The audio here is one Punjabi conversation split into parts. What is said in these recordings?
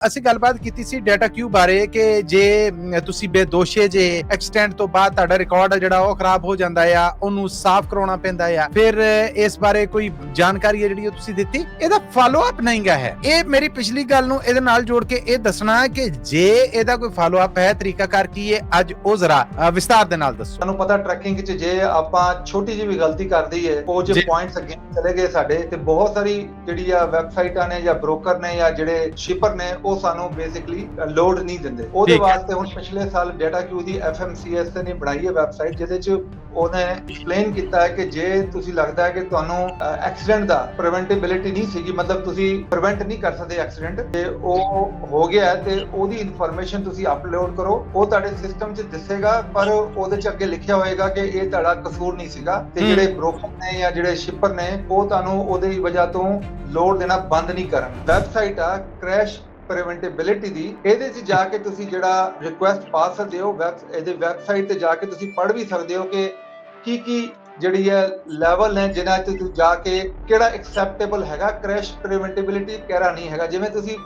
ਅਸੀਂ ਗੱਲਬਾਤ ਕੀਤੀ ਸੀ ਡਾਟਾ ਕਿਊ ਬਾਰੇ ਕਿ ਜੇ ਤੁਸੀਂ ਬੇਦੋਸ਼ੇ ਜੇ ਐਕਸੀਡੈਂਟ ਤੋਂ ਬਾਅਦ ਤੁਹਾਡਾ ਰਿਕਾਰਡ ਜਿਹੜਾ ਉਹ ਖਰਾਬ ਹੋ ਜਾਂਦਾ ਆ, ਉਹਨੂੰ ਸਾਫ਼ ਕਰਾਉਣਾ ਪੈਂਦਾ ਆ। ਫਿਰ ਇਸ ਬਾਰੇ ਕੋਈ ਜਾਣਕਾਰੀ ਹੈ ਜਿਹੜੀ ਉਹ ਤੁਸੀਂ ਦਿੱਤੀ, ਇਹਦਾ ਫਾਲੋ ਅਪ ਨਹੀਂ ਗਾ ਹੈ। ਇਹ ਮੇਰੀ ਪਿਛਲੀ ਗੱਲ ਨੂੰ ਇਹਦੇ ਨਾਲ ਜੋੜ ਕੇ ਇਹ ਦੱਸਣਾ ਕਿ ਜੇ ਇਹਦਾ ਕੋਈ ਫਾਲੋ ਅਪ ਹੈ, ਤਰੀਕਾਕਾਰ ਕੀ ਹੈ, ਅੱਜ ਉਹ ਜ਼ਰਾ ਵਿਸਤਾਰ ਦੇ ਨਾਲ ਦੱਸੋ। ਤੁਹਾਨੂੰ ਪਤਾ ਟਰੈਕਿੰਗ 'ਚ ਜੇ ਆਪਾਂ ਛੋਟੀ ਜਿਹੀ ਵੀ ਗਲਤੀ ਕਰਦੀ ਹੈ, ਉਹ ਜੇ ਪੁਆਇੰਟਸ ਅੱਗੇ ਚਲੇ ਗਏ ਸਾਡੇ, ਤੇ ਬਹੁਤ ਸਾਰੀ ਜਿਹੜੀ ਆ ਵੈਬਸਾਈਟਾਂ ਨੇ ਜਾਂ ਬ੍ਰੋਕਰ ਨੇ ਜਾਂ ਜਿਹੜੇ ਸ਼ਿਪਰ ਨੇ ਉਹ ਸਾਨੂੰ ਬੇਸਿਕਲੀ ਲੋਡ ਨਹੀਂ ਦਿੰਦੇ। ਉਹਦੇ ਵਾਸਤੇ ਹੁਣ ਪਿਛਲੇ ਸਾਲ ਡਾਟਾ ਕਿਊ ਦੀ FMCS ਨੇ ਬਣਾਈ ਹੈ ਵੈਬਸਾਈਟ, ਜਿਹਦੇ 'ਚ ਉਹਨੇ ਐਕਸਪਲੇਨ ਕੀਤਾ ਹੈ ਕਿ ਜੇ ਤੁਸੀਂ ਲੱਗਦਾ ਹੈ ਕਿ ਤੁਹਾਨੂੰ ਐਕਸੀਡੈਂਟ ਦਾ ਪ੍ਰੀਵੈਂਟੇਬਿਲਿਟੀ ਨਹੀਂ ਸੀਗੀ, ਮਤਲਬ ਤੁਸੀਂ ਪ੍ਰੀਵੈਂਟ ਨਹੀਂ ਕਰ ਸਕਦੇ ਐਕਸੀਡੈਂਟ, ਤੇ ਉਹ ਹੋ ਗਿਆ ਤੇ ਉਹਦੀ ਇਨਫੋਰਮੇਸ਼ਨ ਤੁਸੀਂ ਅਪਲੋਡ ਕਰੋ, ਉਹ ਤੁਹਾਡੇ ਸਿਸਟਮ 'ਚ ਦਿਸੇਗਾ, ਪਰ ਉਹਦੇ 'ਚ ਅੱਗੇ ਲਿਖਿਆ ਹੋਏਗਾ ਕਿ ਇਹ ਤੁਹਾਡਾ ਕਸੂਰ ਨਹੀਂ ਸੀਗਾ। ਤੇ ਜਿਹੜੇ ਬ੍ਰੋਕਰ ਨੇ ਜਾਂ ਜਿਹੜੇ ਸ਼ਿਪਰ ਨੇ ਉਹ ਤੁਹਾਨੂੰ ਉਹਦੀ ਵਜ੍ਹਾ ਤੋਂ ਲੋਡ ਦੇਣਾ ਬੰਦ ਨਹੀਂ ਕਰਨ। ਵੈਬਸਾਈਟ ਆ ਕ੍ਰੈਸ਼ ਪ੍ਰੀਵੈਂਟੇਬਿਲਿਟੀ ਦੀ, ਇਹਦੇ 'ਚ ਜਾ ਕੇ ਤੁਸੀਂ ਜਿਹੜਾ ਰਿਕੁਐਸਟ ਪਾ ਸਕਦੇ ਹੋ, ਇਹਦੇ ਵੈਬਸਾਈਟ ਤੇ ਜਾ ਕੇ ਤੁਸੀਂ ਪੜ੍ਹ ਵੀ ਸਕਦੇ ਹੋ ਕਿ ਕੀ ਜਿਹੜੀ ਹੈ ਲੈਵਲ ਨੇ ਜਿਨ੍ਹਾਂ 'ਚ ਤੁਸੀਂ ਜਾ ਕੇ ਕਿਹੜਾ ਐਕਸੈਪਟੇਬਲ ਹੈਗਾ ਕ੍ਰੈਸ਼ ਪ੍ਰੀਵੈਂਟੇਬਿਲਿਟੀ, ਕਿਹੜਾ ਨਹੀਂ ਹੈਗਾ। ਜਿਵੇਂ ਤੁਸੀਂ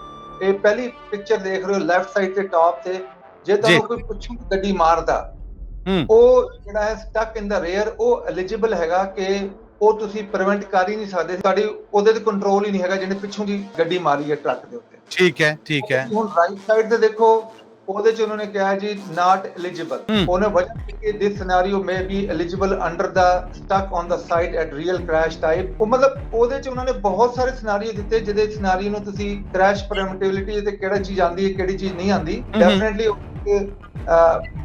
ਇਹ ਪਹਿਲੀ ਪਿਕਚਰ ਦੇਖ ਰਹੇ ਹੋ ਲੈਫਟ ਸਾਈਡ ਤੇ ਟਾਪ ਤੇ, ਜੇ ਤੁਹਾਨੂੰ ਕੋਈ ਪਿੱਛੋਂ ਗੱਡੀ ਮਾਰਦਾ, ਉਹ ਜਿਹੜਾ ਹੈ ਸਟਕ ਇਨ ਦਾ ਰੇਅਰ, ਉਹ ਐਲੀਜੀਬਲ ਹੈਗਾ ਕਿ ਉਹ ਤੁਸੀਂ ਪ੍ਰੀਵੈਂਟ ਕਰ ਹੀ ਨਹੀਂ ਸਕਦੇ, ਤੁਹਾਡੀ ਉਹਦੇ ਤੇ ਕੰਟਰੋਲ ਹੀ ਨਹੀਂ ਹੈਗਾ ਜਿਹਨੇ ਪਿੱਛੋਂ ਦੀ ਗੱਡੀ ਮਾਰੀ ਹੈ ਟਰੱਕ ਦੇ ਉੱਤੇ। ਠੀਕ ਹੈ। ਹੁਣ ਰਾਈਟ ਸਾਈਡ ਤੇ ਦੇਖੋ, ਉਹਦੇ 'ਚ ਉਹਨਾਂ ਨੇ ਕਿਹਾ ਜੀ ਨਾਟ ਐਲੀਜੀਬਲ। ਉਹਨੇ ਵਜ੍ਹਾ ਕਿ this scenario may be eligible under the stuck on the site at real crash type. ਉਹ ਮਤਲਬ ਉਹਦੇ 'ਚ ਉਹਨਾਂ ਨੇ ਬਹੁਤ ਸਾਰੇ ਸਿਨੈਰੀਓ ਦਿੱਤੇ, ਜਿਹਦੇ ਸਿਨੈਰੀਓ ਨੂੰ ਤੁਸੀਂ ਕ੍ਰੈਸ਼ ਪ੍ਰੀਵੈਂਟੇਬਿਲਿਟੀ ਤੇ ਕਿਹੜਾ ਚੀਜ਼ ਆਂਦੀ ਹੈ, ਕਿਹੜੀ ਚੀਜ਼ ਨਹੀਂ ਆਂਦੀ। ਡੈਫੀਨਿਟਲੀ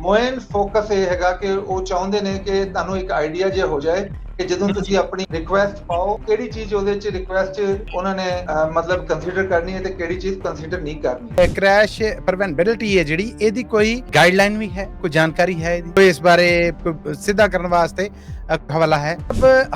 ਮੇਨ ਫੋਕਸ ਇਹ ਹੈਗਾ ਕਿ ਉਹ ਚਾਹੁੰਦੇ ਨੇ ਕਿ ਤੁਹਾਨੂੰ ਇੱਕ ਆਈਡੀਆ ਜਿਹਾ ਹੋ ਜਾਏ ਕਿ ਜਦੋਂ ਤੁਸੀਂ ਆਪਣੀ ਰਿਕੁਐਸਟ ਪਾਓ, ਕਿਹੜੀ ਚੀਜ਼ ਉਹਦੇ 'ਚ ਰਿਕੁਐਸਟ 'ਚ ਉਹਨਾਂ ਨੇ ਮਤਲਬ ਕੰਸੀਡਰ ਕਰਨੀ ਹੈ ਤੇ ਕਿਹੜੀ ਚੀਜ਼ ਕੰਸੀਡਰ ਨਹੀਂ ਕਰਨੀ। ਕ੍ਰੈਸ਼ ਪ੍ਰੀਵੈਂਟੇਬਿਲਿਟੀ ਹੈ ਜਿਹੜੀ, ਇਹਦੀ ਕੋਈ ਗਾਈਡਲਾਈਨ ਵੀ ਹੈ, ਕੋਈ ਜਾਣਕਾਰੀ ਹੈ ਇਹਦੀ, ਕੋਈ ਇਸ ਬਾਰੇ ਸਿੱਧਾ ਕਰਨ ਵਾਸਤੇ ਹਵਾਲਾ ਹੈ।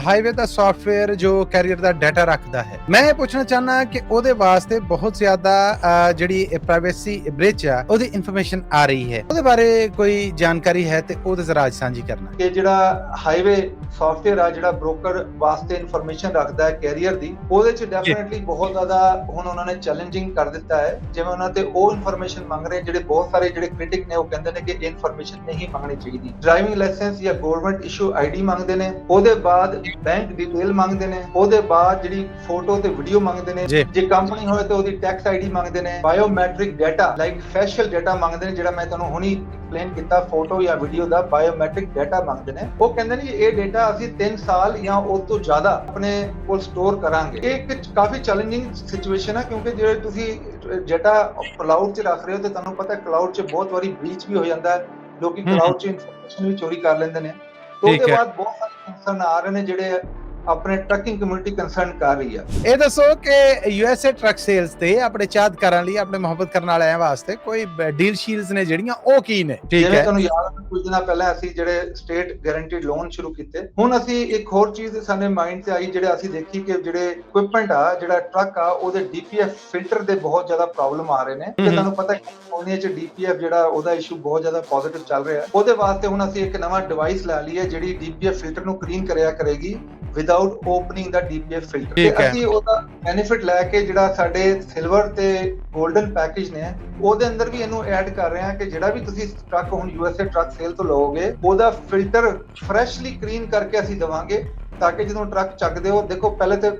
ਹਾਈਵੇ ਦਾ ਸੌਫਟਵੇਅਰ ਜੋ ਕੈਰੀਅਰ ਦਾ ਡਾਟਾ ਰੱਖਦਾ ਹੈ, ਮੈਂ ਇਹ ਪੁੱਛਣਾ ਚਾਹਨਾ ਕਿ ਉਹਦੇ ਵਾਸਤੇ ਬਹੁਤ ਜ਼ਿਆਦਾ ਜਿਹੜੀ ਪ੍ਰਾਈਵੇਸੀ ਬ੍ਰੀਚ ਆ, ਉਹਦੀ ਇਨਫੋਰਮੇਸ਼ਨ ਆ ਰਹੀ ਹੈ, ਉਹਦੇ ਬਾਰੇ ਕੋਈ ਜਾਣਕਾਰੀ ਹੈ ਤੇ ਉਹਦੇ ਜ਼ਰਾ ਸਾਂਝੀ ਕਰਨਾ। ਕਿ ਜਿਹੜਾ ਹਾਈਵੇ ਸੌਫਟਵੇਅਰ ਆ ਜਿਹੜਾ ਬ੍ਰੋਕਰ ਵਾਸਤੇ ਇਨਫੋਰਮੇਸ਼ਨ ਰੱਖਦਾ ਹੈ ਕੈਰੀਅਰ ਦੀ, ਉਹਦੇ 'ਚ ਡੈਫੀਨਿਟਲੀ ਬਹੁਤ ਜ਼ਿਆਦਾ ਹੁਣ ਉਹਨਾਂ ਨੇ ਚੈਲੰਜਿੰਗ ਕਰ ਦਿੱਤਾ ਹੈ। ਜਿਵੇਂ ਉਹਨਾਂ ਤੇ ਉਹ ਇਨਫੋਰਮੇਸ਼ਨ ਮੰਗ ਰਹੇ, ਜਿਹੜੇ ਬਹੁਤ ਸਾਰੇ ਜਿਹੜੇ ਕ੍ਰਿਟਿਕ ਨੇ ਉਹ ਕਹਿੰਦੇ ਨੇ ਕਿ ਇਹ ਇਨਫੋਰਮੇਸ਼ਨ ਨਹੀਂ ਮੰਗਣੀ ਚਾਹੀਦੀ। ਡਰਾਈਵਿੰਗ ਲਾਇਸੈਂਸ ਜਾਂ ਗਵਰਨਮੈਂਟ ਇਸ਼ੂ ਆਈਡੀ ਮੰਗਦੇ ਨੇ, ਉਹਦੇ ਬਾਅਦ ਬੈਂਕ ਡਿਟੇਲ ਮੰਗਦੇ ਨੇ, ਉਹਦੇ ਬਾਅਦ ਜਿਹੜੀ ਫੋਟੋ ਤੇ ਵੀਡੀਓ ਮੰਗਦੇ ਨੇ, ਜੇ ਕੰਪਨੀ ਹੋਵੇ ਤਾਂ ਉਹਦੀ ਟੈਕਸ ਆਈਡੀ ਮੰਗਦੇ ਨੇ, biometric data like facial data ਮੰਗਦੇ ਨੇ, ਜਿਹੜਾ ਮੈਂ ਤੁਹਾਨੂੰ ਹੁਣੀ ਐਕਸਪਲੇਨ ਕੀਤਾ, ਫੋਟੋ ਜਾਂ ਵੀਡੀਓ ਦਾ ਬਾਇਓਮੈਟ੍ਰਿਕ ਡਾਟਾ ਮੰਗਦੇ ਨੇ। ਉਹ ਕਹਿੰਦੇ ਨੇ ਇਹ ਡਾਟਾ ਅਸੀਂ 3 ਸਾਲ ਜਾਂ ਉਸ ਤੋਂ ਜ਼ਿਆਦਾ ਆਪਣੇ ਕੋਲ ਸਟੋਰ ਕਰਾਂਗੇ। ਇਹ ਇੱਕ ਕਾਫੀ ਚੈਲੰਜਿੰਗ ਸਿਚੁਏਸ਼ਨ ਹੈ, ਕਿਉਂਕਿ ਜੇ ਤੁਸੀਂ ਡਾਟਾ ਕਲਾਊਡ 'ਚ ਰੱਖ ਰਹੇ ਹੋ ਤੇ ਤੁਹਾਨੂੰ ਪਤਾ ਕਲਾਊਡ 'ਚ ਬਹੁਤ ਵਾਰੀ ਬ੍ਰੀਚ ਵੀ ਹੋ ਜਾਂਦਾ ਹੈ, ਲੋਕੀ ਕਲਾਊਡ 'ਚ ਇਨਫੋਰਮੇਸ਼ਨ ਵੀ ਚੋਰੀ ਕਰ ਲੈਂਦੇ ਨੇ। ਉਹਦੇ ਬਾਅਦ ਬਹੁਤ ਸਾਰੇ ਕੰਸਰਨ ਆ ਰਹੇ ਨੇ ਜਿਹੜੇ ਆਪਣੇ ਟਰੱਕਿੰਗ ਕਮਿਊਨਿਟੀ ਕੰਸਰਨ ਕਰ ਰਹੀ ਆ। ਇਹ ਦੱਸੋ ਕਿ USA ਟਰੱਕ ਸੇਲਸ ਤੇ ਆਪਣੇ ਚਾਹਤਕਾਰਾਂ ਲਈ, ਆਪਣੇ ਮੁਹੱਬਤ ਕਰਨ ਵਾਲਿਆਂ ਵਾਸਤੇ ਕੋਈ ਡੀਲ ਸ਼ੀਲਸ ਨੇ ਜਿਹੜੀਆਂ, ਉਹ ਕੀ ਨੇ? ਜਿਵੇਂ ਤੁਹਾਨੂੰ ਯਾਦ ਹੈ ਕੁਝ ਦਿਨਾਂ ਪਹਿਲਾਂ ਅਸੀਂ ਜਿਹੜੇ ਸਟੇਟ ਗਾਰੰਟੀਡ ਲੋਨ ਸ਼ੁਰੂ ਕੀਤੇ। ਹੁਣ ਅਸੀਂ ਇੱਕ ਹੋਰ ਚੀਜ਼ ਸਾਡੇ ਮਾਈਂਡ 'ਚ ਆਈ, ਜਿਹੜੇ ਅਸੀਂ ਦੇਖੀ ਕਿ ਜਿਹੜੇ ਇਕਵਿਪਮੈਂਟ ਆ, ਜਿਹੜਾ ਟਰੱਕ ਆ, ਉਹਦੇ DPF ਫਿਲਟਰ ਦੇ ਬਹੁਤ ਜ਼ਿਆਦਾ ਪ੍ਰੋਬਲਮ ਆ ਰਹੇ ਨੇ। ਤੇ ਤੁਹਾਨੂੰ ਪਤਾ ਕੈਲੀਫੋਰਨੀਆ 'ਚ DPF ਜਿਹੜਾ ਉਹਦਾ ਇਸ਼ੂ ਬਹੁਤ ਜ਼ਿਆਦਾ ਪੋਜ਼ਿਟਿਵ ਚੱਲ ਰਿਹਾ। ਉਹਦੇ ਵਾਸਤੇ ਹੁਣ ਅਸੀਂ ਇੱਕ ਨਵਾਂ ਡਿਵਾਈਸ ਲੈ ਲਈ ਹੈ ਜਿਹੜੀ DPF ਫਿਲਟਰ ਨੂੰ ਕਲੀਨ ਕਰਿਆ ਕਰੇਗੀ ਵਿਦਆਊਟ ਓਪਨਿੰਗ ਦਾ DPF ਫਿਲਟਰ। ਤੇ ਅਸੀਂ ਉਹਦਾ ਬੈਨੀਫਿਟ ਲੈ ਕੇ ਜਿਹੜਾ ਸਾਡੇ ਸਿਲਵਰ ਤੇ 골ਡਨ ਪੈਕੇਜ ਨੇ, ਉਹਦੇ ਅੰਦਰ ਵੀ ਇਹਨੂੰ ਐਡ ਕਰ ਰਹੇ ਹਾਂ ਕਿ ਜਿਹੜਾ ਵੀ ਤੁਸੀਂ ਟਰੱਕ ਹੁਣ USA ਟਰੱਕ ਸੇਲ ਤੋਂ ਲਓਗੇ, ਉਹਦਾ ਫਿਲਟਰ ਫਰੈਸ਼ਲੀ ਕਲੀਨ ਕਰਕੇ ਅਸੀਂ ਦੇਵਾਂਗੇ, ਤਾਂ ਕਿ ਜਦੋਂ ਟਰੱਕ ਚੱਕਦੇ ਹੋ, ਦੇਖੋ ਪਹਿਲੇ ਤੇ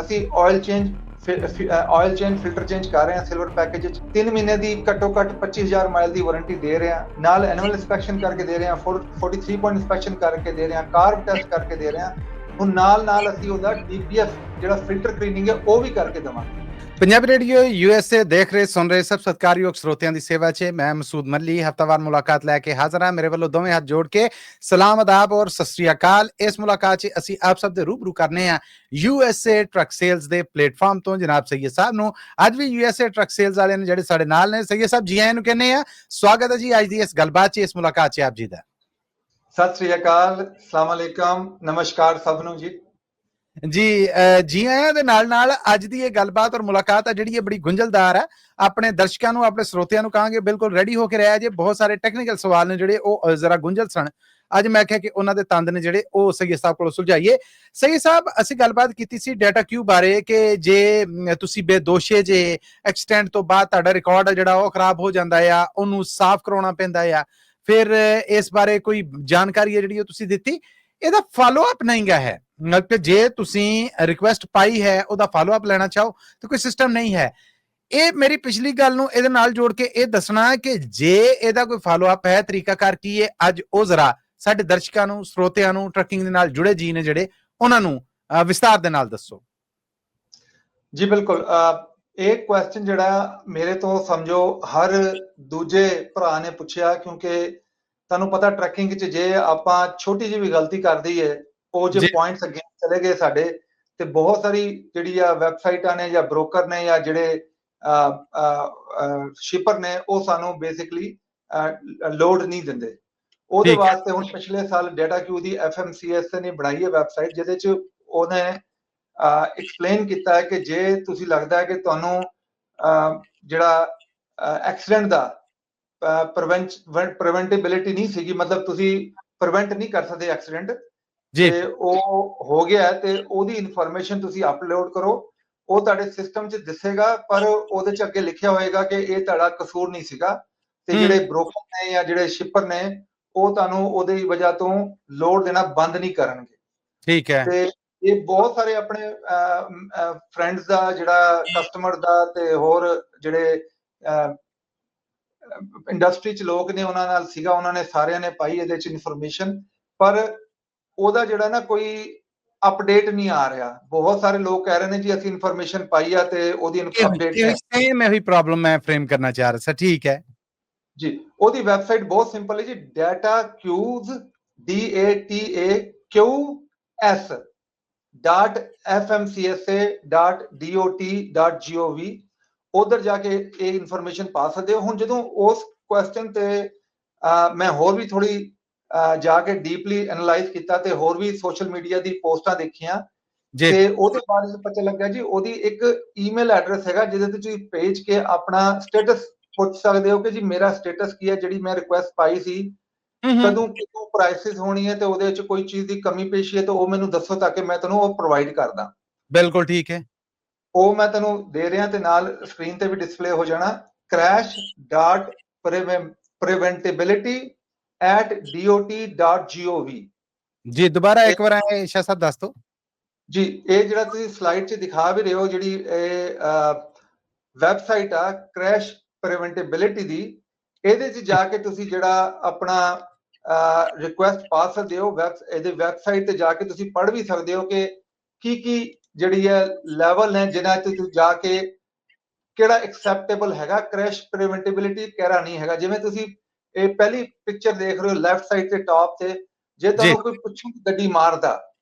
ਅਸੀਂ ਆਇਲ ਚੇਂਜ ਫਿਲਟਰ ਚੇਂਜ ਕਰ ਰਹੇ ਹਾਂ ਸਿਲਵਰ ਪੈਕੇਜ ਵਿੱਚ। 3 ਮਹੀਨੇ ਦੀ ਘੱਟੋ ਘੱਟ 25,000 ਮਾਈਲ ਦੀ ਵਾਰੰਟੀ ਦੇ ਰਹੇ ਹਾਂ, ਨਾਲ ਐਨੂਅਲ ਇੰਸਪੈਕਸ਼ਨ ਕਰਕੇ ਦੇ ਰਹੇ ਹਾਂ, 43 ਪੁਆਇੰਟ ਇੰਸਪੈਕਸ਼ਨ ਕਰਕੇ ਦੇ ਰਹੇ ਹਾਂ, ਕਾਰਬ ਟੈਸਟ ਕਰਕੇ ਦੇ ਰਹੇ ਹਾਂ। ਹੁਣ ਨਾਲ ਅਸੀਂ ਉਹਦਾ DPF ਜਿਹੜਾ ਫਿਲਟਰ ਕਲੀਨਿੰਗ ਹੈ ਉਹ ਵੀ ਕਰਕੇ ਦੇਵਾਂਗੇ। ਪੰਜਾਬੀ ਰੇਡੀਓ USA ਦੇਖ ਰਹੇ ਸੁਣ ਰਹੇ ਸਭ ਸਤਿਕਾਰਯੋਗ ਸਰੋਤਿਆਂ ਦੀ ਸੇਵਾ 'ਚ ਮੈਂ ਮਸੂਦ ਮੱਲੀ ਹਫ਼ਤਾਵਾਰ ਮੁਲਾਕਾਤ ਲੈ ਕੇ ਹਾਜ਼ਰ ਹਾਂ। ਮੇਰੇ ਵੱਲੋਂ ਦੋਵੇਂ ਹੱਥ ਜੋੜ ਕੇ ਸਲਾਮ, ਆਦਾਬ ਔਰ ਸਤਿ ਸ੍ਰੀ ਅਕਾਲ। ਇਸ ਮੁਲਾਕਾਤ 'ਚ ਅਸੀਂ ਆਪ ਸਭ ਦੇ ਰੂਬਰੂ ਕਰਨੇ ਆ USA ਟਰੱਕ ਸੇਲਸ ਦੇ ਪਲੇਟਫਾਰਮ ਤੋਂ ਜਨਾਬ ਸੈਯਦ ਸਾਹਿਬ ਨੂੰ। ਅੱਜ ਵੀ USA ਟਰੱਕ ਸੇਲਸ ਵਾਲਿਆਂ ਨੇ ਜਿਹੜੇ ਸਾਡੇ ਨਾਲ ਨੇ, ਸੈਯਦ ਸਾਹਿਬ ਜੀ ਆਇਆਂ ਨੂੰ ਕਹਿੰਦੇ ਆ, ਸਵਾਗਤ ਹੈ ਜੀ ਅੱਜ ਦੀ ਇਸ ਗੱਲਬਾਤ 'ਚ, ਇਸ ਮੁਲਾਕਾਤ 'ਚ ਆਪ ਜੀ ਦਾ। ਸਤਿ ਸ੍ਰੀ ਅਕਾਲ, ਅਸਲਾਮ ਅਲੈਕਮ, ਨਮਸਕਾਰ ਸਭ ਨੂੰ ਜੀ। ਜੀ ਜੀ ਆਇਆਂ ਦੇ ਨਾਲ ਅੱਜ ਦੀ ਇਹ ਗੱਲਬਾਤ ਔਰ ਮੁਲਾਕਾਤ ਆ ਜਿਹੜੀ ਇਹ ਬੜੀ ਗੁੰਝਲਦਾਰ ਹੈ। ਆਪਣੇ ਦਰਸ਼ਕਾਂ ਨੂੰ ਆਪਣੇ ਸਰੋਤਿਆਂ ਨੂੰ ਕਹਾਂਗੇ ਬਿਲਕੁਲ ਰੈਡੀ ਹੋ ਕੇ ਰਿਹਾ ਜੇ। ਬਹੁਤ ਸਾਰੇ ਟੈਕਨੀਕਲ ਸਵਾਲ ਨੇ ਜਿਹੜੇ ਉਹ ਜ਼ਰਾ ਗੁੰਝਲ ਸਨ। ਅੱਜ ਮੈਂ ਕਿਹਾ ਕਿ ਉਹਨਾਂ ਦੇ ਤੰਦ ਨੇ ਜਿਹੜੇ ਉਹ ਸਈਦ ਸਾਹਿਬ ਕੋਲੋਂ ਸੁਲਝਾਈਏ। ਸਈਦ ਸਾਹਿਬ, ਅਸੀਂ ਗੱਲਬਾਤ ਕੀਤੀ ਸੀ ਡਾਟਾ ਕਿਊ ਬਾਰੇ ਕਿ ਜੇ ਤੁਸੀਂ ਬੇਦੋਸ਼ੇ ਜੇ ਐਕਸੀਡੈਂਟ ਤੋਂ ਬਾਅਦ ਤੁਹਾਡਾ ਰਿਕਾਰਡ ਜਿਹੜਾ ਉਹ ਖਰਾਬ ਹੋ ਜਾਂਦਾ ਆ, ਉਹਨੂੰ ਸਾਫ਼ ਕਰਾਉਣਾ ਪੈਂਦਾ ਆ। ਫਿਰ ਇਸ ਬਾਰੇ ਕੋਈ ਜਾਣਕਾਰੀ ਹੈ ਜਿਹੜੀ ਉਹ ਤੁਸੀਂ ਦਿੱਤੀ। ਇਹਦਾ ਫਾਲੋ ਅਪ ਨਹੀਂ ਗਾ ਹੈ ਕਿ ਜੇ ਤੁਸੀਂ ਰਿਕੁਐਸਟ ਪਾਈ ਹੈ ਉਹਦਾ ਫਾਲੋ ਅਪ ਲੈਣਾ ਚਾਹੋ ਤਾਂ ਕੋਈ ਸਿਸਟਮ ਨਹੀਂ ਹੈ। ਇਹ ਮੇਰੀ ਪਿਛਲੀ ਗੱਲ ਨੂੰ ਇਹਦੇ ਨਾਲ ਜੋੜ ਕੇ ਇਹ ਦੱਸਣਾ ਕਿ ਜੇ ਇਹਦਾ ਕੋਈ ਫਾਲੋ ਅਪ ਹੈ, ਤਰੀਕਾਕਾਰ ਕੀ ਹੈ, ਅੱਜ ਉਹ ਜ਼ਰਾ ਸਾਡੇ ਦਰਸ਼ਕਾਂ ਨੂੰ, ਸਰੋਤਿਆਂ ਨੂੰ, ਟਰੱਕਿੰਗ ਦੇ ਨਾਲ ਜੁੜੇ ਜੀ ਨੇ ਜਿਹੜੇ, ਉਹਨਾਂ ਨੂੰ ਵਿਸਤਾਰ ਦੇ ਨਾਲ ਦੱਸੋ। ਜੀ ਬਿਲਕੁਲ। ਇਹ ਕੁਐਸਚਨ ਜਿਹੜਾ ਮੇਰੇ ਤੋਂ ਸਮਝੋ ਹਰ ਦੂਜੇ ਭਰਾ ਨੇ ਪੁੱਛਿਆ, ਕਿਉਂਕਿ ਤੁਹਾਨੂੰ ਪਤਾ ਟਰੈਕਿੰਗ 'ਚ ਜੇ ਆਪਾਂ ਛੋਟੀ ਜਿਹੀ ਵੀ ਗਲਤੀ ਕਰ ਦਈਏ, ਉਹ ਜੇ ਪੁਆਇੰਟਸ ਅੱਗੇ ਚਲੇ ਗਏ ਸਾਡੇ, ਤੇ ਬਹੁਤ ਸਾਰੀ ਜਿਹੜੀ ਆ ਵੈਬਸਾਈਟਾਂ ਨੇ ਜਾਂ ਬ੍ਰੋਕਰ ਨੇ ਜਾਂ ਜਿਹੜੇ ਸ਼ਿਪਰ ਨੇ, ਉਹ ਸਾਨੂੰ ਬੇਸਿਕਲੀ ਲੋਡ ਨਹੀਂ ਦਿੰਦੇ। ਉਹਦੇ ਵਾਸਤੇ ਹੁਣ ਪਿਛਲੇ ਸਾਲ ਡਾਟਾ ਕਿਊ ਦੀ FMCSA ਨੇ ਬਣਾਈ ਹੈ ਵੈਬਸਾਈਟ, ਜਿਹਦੇ 'ਚ ਉਹਨੇ ਐਕਸਪਲੇਨ ਕੀਤਾ ਹੈ ਕਿ ਜੇ ਤੁਸੀਂ ਲੱਗਦਾ ਹੈ ਕਿ ਤੁਹਾਨੂੰ ਜਿਹੜਾ ਐਕਸੀਡੈਂਟ ਦਾ ਪ੍ਰੀਵੈਂਟੇਬਿਲਿਟੀ ਨਹੀਂ ਸੀਗੀ, ਮਤਲਬ ਤੁਸੀਂ ਪ੍ਰੀਵੈਂਟ ਨਹੀਂ ਕਰ ਸਕਦੇ ਐਕਸੀਡੈਂਟ, ਤੇ ਉਹ ਹੋ ਗਿਆ, ਤੇ ਉਹਦੀ ਇਨਫੋਰਮੇਸ਼ਨ ਤੁਸੀਂ ਅਪਲੋਡ ਕਰੋ। ਉਹ ਤੁਹਾਡੇ ਸਿਸਟਮ 'ਚ ਦਿਸੇਗਾ, ਪਰ ਉਹਦੇ 'ਚ ਅੱਗੇ ਲਿਖਿਆ ਹੋਏਗਾ ਕਿ ਇਹ ਤੁਹਾਡਾ ਕਸੂਰ ਨਹੀਂ ਸੀਗਾ, ਤੇ ਜਿਹੜੇ ਬ੍ਰੋਕਰ ਨੇ ਜਾਂ ਜਿਹੜੇ ਸ਼ਿਪਰ ਨੇ ਉਹ ਤੁਹਾਨੂੰ ਉਹਦੀ ਵਜ੍ਹਾ ਤੋਂ ਲੋਡ ਦੇਣਾ ਬੰਦ ਨਹੀਂ ਕਰਨਗੇ। ਠੀਕ ਹੈ। ਤੇ ਇਹ ਬਹੁਤ ਸਾਰੇ ਆਪਣੇ ਫਰੈਂਡਸ ਦਾ, ਜਿਹੜਾ ਕਸਟਮਰ ਦਾ, ਤੇ ਹੋਰ ਜਿਹੜੇ ਇੰਡਸਟਰੀ 'ਚ ਲੋਕ ਨੇ ਉਹਨਾਂ ਨਾਲ ਸੀਗਾ, ਉਹਨਾਂ ਨੇ ਸਾਰਿਆਂ ਨੇ ਪਾਈ ਇਹਦੇ 'ਚ ਇਨਫੋਰਮੇਸ਼ਨ, ਪਰ ਉਹਦਾ ਜਿਹੜਾ ਨਾ ਕੋਈ ਅਪਡੇਟ ਨਹੀਂ ਆ ਰਿਹਾ। ਬਹੁਤ ਸਾਰੇ ਲੋਕ ਕਹਿ ਰਹੇ ਨੇ ਜੀ ਅਸੀਂ ਇਨਫੋਰਮੇਸ਼ਨ ਪਾਈ ਆ ਤੇ ਉਹਦੀ ਅਪਡੇਟ ਨਹੀਂ। ਸੇਮ ਇਹੀ ਪ੍ਰੋਬਲਮ ਮੈਂ ਫਰੇਮ ਕਰਨਾ ਚਾਹ ਰਿਹਾ ਸੀ। ਠੀਕ ਹੈ ਜੀ। ਉਹਦੀ ਵੈਬਸਾਈਟ ਬਹੁਤ ਸਿੰਪਲ ਹੈ ਜੀ, DataQues DATAQS.fmcsa.dot.gov। ਉਧਰ ਜਾ ਕੇ ਇਹ ਇਨਫੋਰਮੇਸ਼ਨ ਪਾ ਸਕਦੇ ਹੋ। ਹੁਣ ਜਦੋਂ ਉਸ ਕੁਐਸਚਨ ਤੇ ਮੈਂ ਹੋਰ ਵੀ ਥੋੜੀ ਜਾ ਕੇ ਡੀਪਲੀ ਐਨਾਲਾਈਜ਼ ਕੀਤਾ, ਤੇ ਹੋਰ ਵੀ ਸੋਸ਼ਲ ਮੀਡੀਆ ਦੀ ਪੋਸਟਾਂ ਦੇਖੀਆਂ, ਤੇ ਉਹਦੇ ਬਾਰੇ ਪਤਾ ਲੱਗਾ ਜੀ ਉਹਦੀ ਇੱਕ ਈਮੇਲ ਐਡਰੈਸ ਹੈਗਾ, ਜਿਹਦੇ ਤੇ ਤੁਸੀਂ ਭੇਜ ਕੇ ਆਪਣਾ ਸਟੇਟਸ ਪੁੱਛ ਸਕਦੇ ਹੋ ਕਿ ਜੀ ਮੇਰਾ ਸਟੇਟਸ ਕੀ ਹੈ, ਜਿਹੜੀ ਮੈਂ ਰਿਕੁਐਸਟ ਪਾਈ ਸੀ, ਕਦੋਂ ਪ੍ਰਾਈਸਿਸ ਹੋਣੀ ਹੈ, ਤੇ ਉਹਦੇ ਵਿੱਚ ਕੋਈ ਚੀਜ਼ ਦੀ ਕਮੀ ਪੇਸ਼ੀ ਹੈ ਤਾਂ ਉਹ ਮੈਨੂੰ ਦੱਸੋ, ਤਾਂ ਕਿ ਮੈਂ ਤੁਹਾਨੂੰ ਉਹ ਪ੍ਰੋਵਾਈਡ ਕਰਦਾ। ਬਿਲਕੁਲ ਠੀਕ ਹੈ। ਉਹ ਮੈਂ ਤੁਹਾਨੂੰ ਦੇ ਰਿਹਾ, ਤੇ ਨਾਲ ਸਕਰੀਨ ਤੇ ਵੀ ਡਿਸਪਲੇ ਹੋ ਜਾਣਾ, crash.preventability@dot.gov। ਜੀ ਦੁਬਾਰਾ ਇੱਕ ਵਾਰ ਸ਼ਾਹ ਸਾਹਿਬ ਦੱਸ ਦਿਓ ਜੀ। ਇਹ ਜਿਹੜਾ ਤੁਸੀਂ ਸਲਾਈਡ 'ਚ ਦਿਖਾ ਵੀ ਰਹੇ ਹੋ, ਜਿਹੜੀ ਇਹ ਵੈਬਸਾਈਟ ਆ ਕ੍ਰੈਸ਼ ਪ੍ਰੀਵੈਂਟੇਬਿਲਿਟੀ ਦੀ, ਇਹਦੇ 'ਚ ਜਾ ਕੇ ਤੁਸੀਂ ਜਿਹੜਾ ਆਪਣਾ ਰਿਕੁਐਸਟ ਪਾ ਸਕਦੇ ਹੋ। ਇਹਦੇ ਵੈਬਸਾਈਟ ਤੇ ਜਾ ਕੇ ਤੁਸੀਂ ਪੜ੍ਹ ਵੀ ਸਕਦੇ ਹੋ ਕਿ ਕੀ ਜਿਹੜੀ ਹੈ ਲੈਵਲ ਨੇ ਜਿਨ੍ਹਾਂ ਤੇ ਤੁਸੀਂ ਜਾ ਕੇ ਕਿਹੜਾ ਐਕਸੈਪਟੇਬਲ ਹੈਗਾ, ਕ੍ਰੈਸ਼ ਪ੍ਰੀਵੈਂਟੇਬਿਲਿਟੀ ਕਿਹੜਾ ਨਹੀਂ ਹੈਗਾ। ਜਿਵੇਂ ਤੁਸੀਂ ਇਹ ਪਹਿਲੀ ਪਿਕਚਰ ਦੇਖ ਰਹੇ ਹੋ ਲੈਫਟ ਸਾਈਡ ਤੇ ਟਾਪ ਤੇ, ਜੇ ਤੁਹਾਨੂੰ ਕੋਈ ਪਿੱਛੋਂ ਗੱਡੀ ਮਾਰਦਾ,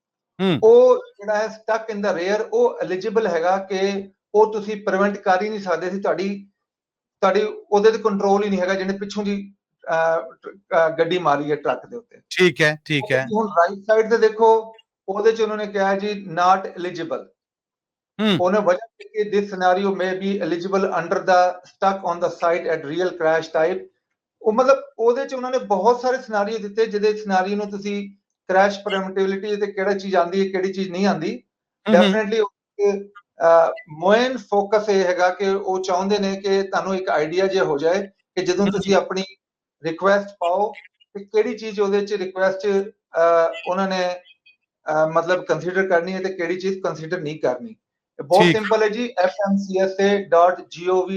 ਉਹ ਜਿਹੜਾ ਹੈ ਸਟਕ ਇਨ ਦਾ ਰੇਅਰ, ਉਹ ਐਲੀਜੀਬਲ ਹੈਗਾ ਕਿ ਉਹ ਤੁਸੀਂ ਪ੍ਰੀਵੈਂਟ ਕਰ ਹੀ ਨਹੀਂ ਸਕਦੇ ਸੀ। ਤੁਹਾਡੀ ਉਹਦੇ ਤੇ ਕੰਟਰੋਲ ਹੀ ਨਹੀਂ ਹੈਗਾ, ਜਿਹਨੇ ਪਿੱਛੋਂ ਦੀ ਗੱਡੀ ਮਾਰੀ ਹੈ ਟਰੱਕ ਦੇ ਉੱਤੇ। ਠੀਕ ਹੈ ਠੀਕ ਹੈ। ਹੁਣ ਰਾਈਟ ਸਾਈਡ ਤੇ ਦੇਖੋ, ਉਹਦੇ 'ਚ ਉਹਨਾਂ ਨੇ ਕਿਹਾ ਜੀ ਨਾਟ ਐਲੀਜੀਬਲ। ਉਹਨੇ ਵਜ੍ਹਾ ਕਿ this scenario may be eligible under the stuck on the site at real crash type. ਉਹ ਮਤਲਬ ਉਹਦੇ 'ਚ ਉਹਨਾਂ ਨੇ ਬਹੁਤ ਸਾਰੇ ਸਿਨੈਰੀਓ ਦਿੱਤੇ, ਜਿਹਦੇ ਸਿਨੈਰੀਓ ਨੂੰ ਤੁਸੀਂ ਕ੍ਰੈਸ਼ ਪ੍ਰੀਵੈਂਟੇਬਿਲਿਟੀ ਤੇ ਕਿਹੜੀ ਚੀਜ਼ ਆਉਂਦੀ ਹੈ, ਕਿਹੜੀ ਚੀਜ਼ ਨਹੀਂ ਆਉਂਦੀ। ਡੈਫੀਨਿਟਲੀ ਮੇਨ ਫੋਕਸ ਇਹ ਹੈਗਾ ਕਿ ਉਹ ਚਾਹੁੰਦੇ ਨੇ ਕਿ ਤੁਹਾਨੂੰ ਇੱਕ ਆਈਡੀਆ ਜੇ ਹੋ ਜਾਏ ਕਿ ਜਦੋਂ ਤੁਸੀਂ ਆਪਣੀ ਰਿਕੁਐਸਟ ਪਾਓ ਤੇ ਕਿਹੜੀ ਚੀਜ਼ ਉਹਦੇ 'ਚ ਰਿਕੁਐਸਟ ਉਹਨਾਂ ਨੇ ਮਤਲਬ ਕੰਸੀਡਰ ਕਰਨੀ ਹੈ ਤੇ ਕਿਹੜੀ ਚੀਜ਼ ਕੰਸੀਡਰ ਨਹੀਂ ਕਰਨੀ। ਬਹੁਤ ਸਿੰਪਲ ਹੈ ਜੀ, FMCSA.dot.gov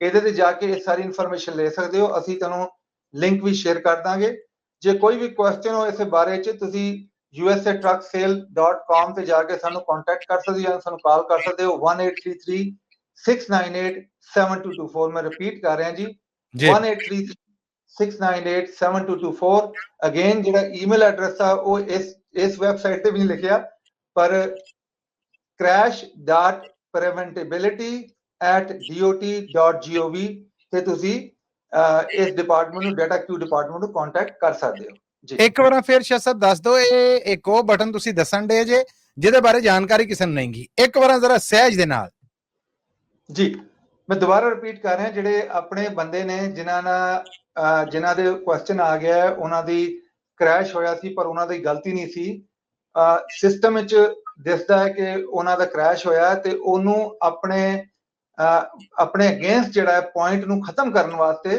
ਇਹਦੇ ਤੇ ਜਾ ਕੇ ਇਹ ਸਾਰੀ ਇਨਫੋਰਮੇਸ਼ਨ ਲੈ ਸਕਦੇ ਹੋ। ਅਸੀਂ ਤੁਹਾਨੂੰ ਲਿੰਕ ਵੀ ਸ਼ੇਅਰ ਕਰ ਦਾਂਗੇ। ਜੇ ਕੋਈ ਵੀ ਕੁਐਸਚਨ ਹੋ ਇਸ ਬਾਰੇ 'ਚ, ਤੁਸੀਂ usatrucksale.com ਤੇ ਜਾ ਕੇ ਸਾਨੂੰ ਕੰਟੈਕਟ ਕਰ ਸਕਦੇ ਹੋ, ਸਾਨੂੰ ਕਾਲ ਕਰ ਸਕਦੇ ਹੋ 1833-698-7224। ਮੈਂ ਰਿਪੀਟ ਕਰ ਰਿਹਾ ਜੀ, 1833-698-7224। ਅਗੇਨ ਜਿਹੜਾ ਈਮੇਲ ਐਡਰੈਸ ਆ ਉਹ ਇਸ ਵੈਬਸਾਈਟ ਤੇ ਵੀ ਨਹੀਂ ਲਿਖਿਆ, ਪਰ crash.preventability@dot.gov ਤੇ ਤੁਸੀਂ ਇਸ ਡਿਪਾਰਟਮੈਂਟ ਨੂੰ ਡਾਟਾ ਕਿਊ ਡਿਪਾਰਟਮੈਂਟ ਨੂੰ ਕੰਟੈਕਟ ਕਰ ਸਕਦੇ ਹੋ ਜੀ। ਇੱਕ ਵਾਰ ਫਿਰ ਸ਼ਾਹ ਸਾਹਿਬ ਦੱਸ ਦਿਓ, ਇਹ ਇੱਕ ਉਹ ਬਟਨ ਤੁਸੀਂ ਦੱਸਣ ਦੇ ਜੇ ਜਿਹਦੇ ਬਾਰੇ ਜਾਣਕਾਰੀ ਕਿਸੇ ਨੂੰ ਨਹੀਂ ਗੀ, ਇੱਕ ਵਾਰ ਜ਼ਰਾ ਸਹਿਜ ਦੇ ਨਾਲ। ਜੀ ਮੈਂ ਦੁਬਾਰਾ ਰਿਪੀਟ ਕਰ ਰਿਹਾ, ਜਿਹੜੇ ਆਪਣੇ ਬੰਦੇ ਨੇ ਜਿਨ੍ਹਾਂ ਦੇ ਕੁਐਸਚਨ ਆ ਗਿਆ ਹੈ, ਉਹਨਾਂ ਦੀ ਕ੍ਰੈਸ਼ ਹੋਇਆ ਸੀ ਪਰ ਉਹਨਾਂ ਦੀ ਗਲਤੀ ਨਹੀਂ ਸੀ, ਸਿਸਟਮ ਵਿੱਚ ਦਿਸਦਾ ਹੈ ਕਿ ਉਹਨਾਂ ਦਾ ਕ੍ਰੈਸ਼ ਹੋਇਆ ਤੇ ਉਹਨੂੰ ਆਪਣੇ ਅਗੇਂਸਟ ਜਿਹੜਾ ਪੁਆਇੰਟ ਨੂੰ ਖਤਮ ਕਰਨ ਵਾਸਤੇ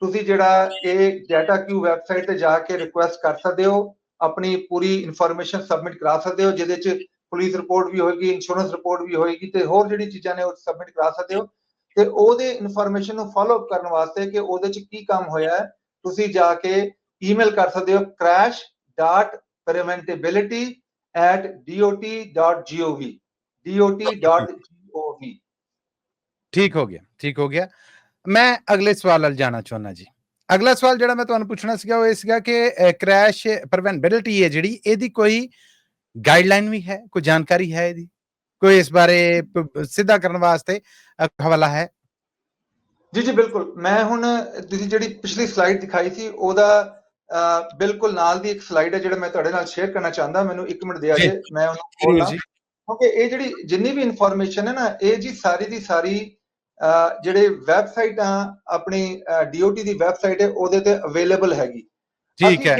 ਤੁਸੀਂ ਜਿਹੜਾ ਇਹ ਡਾਟਾ ਕਿਊ ਵੈਬਸਾਈਟ ਤੇ ਜਾ ਕੇ ਰਿਕੁਐਸਟ ਕਰ ਸਕਦੇ ਹੋ, ਆਪਣੀ ਪੂਰੀ ਇਨਫੋਰਮੇਸ਼ਨ ਸਬਮਿਟ ਕਰਾ ਸਕਦੇ ਹੋ, ਜਿਹਦੇ ਚ ਪੁਲਿਸ ਰਿਪੋਰਟ ਵੀ ਹੋਏਗੀ, ਇੰਸ਼ੋਰੈਂਸ ਰਿਪੋਰਟ ਵੀ ਹੋਏਗੀ ਤੇ ਹੋਰ ਜਿਹੜੀ ਚੀਜ਼ਾਂ ਨੇ ਉਹ ਸਬਮਿਟ ਕਰਾ ਸਕਦੇ ਹੋ। ਤੇ ਉਹਦੇ ਇਨਫੋਰਮੇਸ਼ਨ ਨੂੰ ਫਾਲੋ ਅਪ ਕਰਨ ਵਾਸਤੇ ਕਿ ਉਹਦੇ ਚ ਕੀ ਕੰਮ ਹੋਇਆ ਹੈ, ਤੁਸੀਂ ਜਾ ਕੇ ਈਮੇਲ ਕਰ ਸਕਦੇ ਹੋ crash.preventability@dot.gov dot.gov। ਠੀਕ ਹੋ ਗਿਆ, ਠੀਕ ਹੋ ਗਿਆ। ਮੈਂ ਅਗਲੇ ਸਵਾਲ ਵੱਲ ਜਾਣਾ ਚਾਹੁੰਦਾ ਜੀ। ਅਗਲਾ ਸਵਾਲ ਜਿਹੜਾ ਮੈਂ ਤੁਹਾਨੂੰ ਪੁੱਛਣਾ ਸੀਗਾ ਉਹ ਇਹ ਸੀਗਾ ਕਿ ਕ੍ਰੈਸ਼ ਪ੍ਰੀਵੈਂਟੇਬਿਲਿਟੀ ਹੈ ਜਿਹੜੀ, ਇਹਦੀ ਕੋਈ ਗਾਈਡਲਾਈਨ ਵੀ ਹੈ, ਕੋਈ ਜਾਣਕਾਰੀ ਹੈ ਇਹਦੀ, ਕੋਈ ਇਸ ਬਾਰੇ ਸਿੱਧਾ ਕਰਨ ਵਾਸਤੇ ਹਵਾਲਾ ਹੈ? ਜੀ ਜੀ ਬਿਲਕੁਲ, ਮੈਂ ਹੁਣ ਤੁਸੀਂ ਜਿਹੜੀ ਪਿਛਲੀ ਸਲਾਈਡ ਦਿਖਾਈ ਸੀ ਉਹਦਾ ਬਿਲਕੁਲ ਨਾਲ ਦੀ ਇੱਕ ਸਲਾਈਡ ਹੈ ਜਿਹੜਾ ਮੈਂ ਤੁਹਾਡੇ ਨਾਲ ਸ਼ੇਅਰ ਕਰਨਾ ਚਾਹੁੰਦਾ, ਮੈਨੂੰ 1 ਮਿੰਟ ਦਿਆ ਜੇ ਮੈਂ ਉਹਨੂੰ ਖੋਲਾਂ, ਕਿਉਂਕਿ ਇਹ ਜਿਹੜੀ ਜਿੰਨੀ ਵੀ ਇਨਫੋਰਮੇਸ਼ਨ ਹੈ ਨਾ ਇਹ ਜੀ ਸਾਰੀ ਦੀ ਸਾਰੀ ਜਿਹੜੇ ਵੈਬਸਾਈਟਾਂ ਆਪਣੀ DOT ਦੀ ਵੈਬਸਾਈਟ ਹੈ ਉਹਦੇ ਤੇ ਅਵੇਲੇਬਲ ਹੈਗੀ। ਠੀਕ ਹੈ,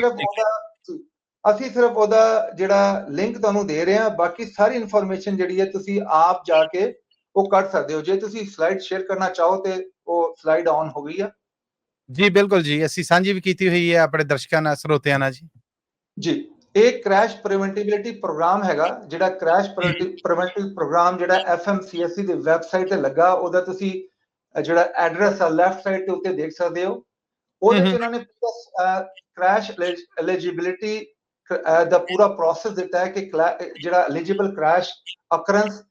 ਅਸੀਂ ਸਿਰਫ ਉਹਦਾ ਜਿਹੜਾ ਲਿੰਕ ਤੁਹਾਨੂੰ ਦੇ ਰਹੇ ਹਾਂ, ਬਾਕੀ ਸਾਰੀ ਇਨਫੋਰਮੇਸ਼ਨ ਜਿਹੜੀ ਹੈ ਤੁਸੀਂ ਆਪ ਜਾ ਕੇ ਉਹ ਕੱਢ ਸਕਦੇ ਹੋ। ਜੇ ਤੁਸੀਂ ਸਲਾਈਡ ਸ਼ੇਅਰ ਕਰਨਾ ਚਾਹੋ ਤੇ ਉਹ ਸਲਾਈਡ ਆਨ ਹੋ ਗਈ ਆ ਜੀ? ਬਿਲਕੁਲ ਜੀ, ਅਸੀਂ ਸਾਂਝੀ ਵੀ ਕੀਤੀ ਹੋਈ ਹੈ ਆਪਣੇ ਦਰਸ਼ਕਾਂ ਨਾਲ, ਸਰੋਤਿਆਂ ਨਾਲ ਜੀ। ਜੀ ਇਹ ਕ੍ਰੈਸ਼ ਪ੍ਰੀਵੈਂਟੇਬਿਲਿਟੀ ਪ੍ਰੋਗਰਾਮ ਹੈਗਾ, ਜਿਹੜਾ ਕ੍ਰੈਸ਼ ਪ੍ਰੀਵੈਂਟਿਵ ਪ੍ਰੋਗਰਾਮ ਜਿਹੜਾ FMCSA ਦੀ ਵੈਬਸਾਈਟ ਤੇ ਲੱਗਾ, ਉਹਦਾ ਤੁਸੀਂ ਜਿਹੜਾ ਐਡਰੈਸ ਆ ਲੈਫਟ ਸਾਈਡ ਤੇ ਉੱਤੇ ਦੇਖ ਸਕਦੇ ਹੋ। ਉਹਦੇ ਚ ਉਹਨਾਂ ਨੇ ਕ੍ਰੈਸ਼ ਐਲੀਜੀਬਿਲਿਟੀ ਦਾ ਪੂਰਾ ਪ੍ਰੋਸੈਸ ਦਿੱਤਾ ਹੈ ਕਿ ਜਿਹੜਾ eligible crash occurrence,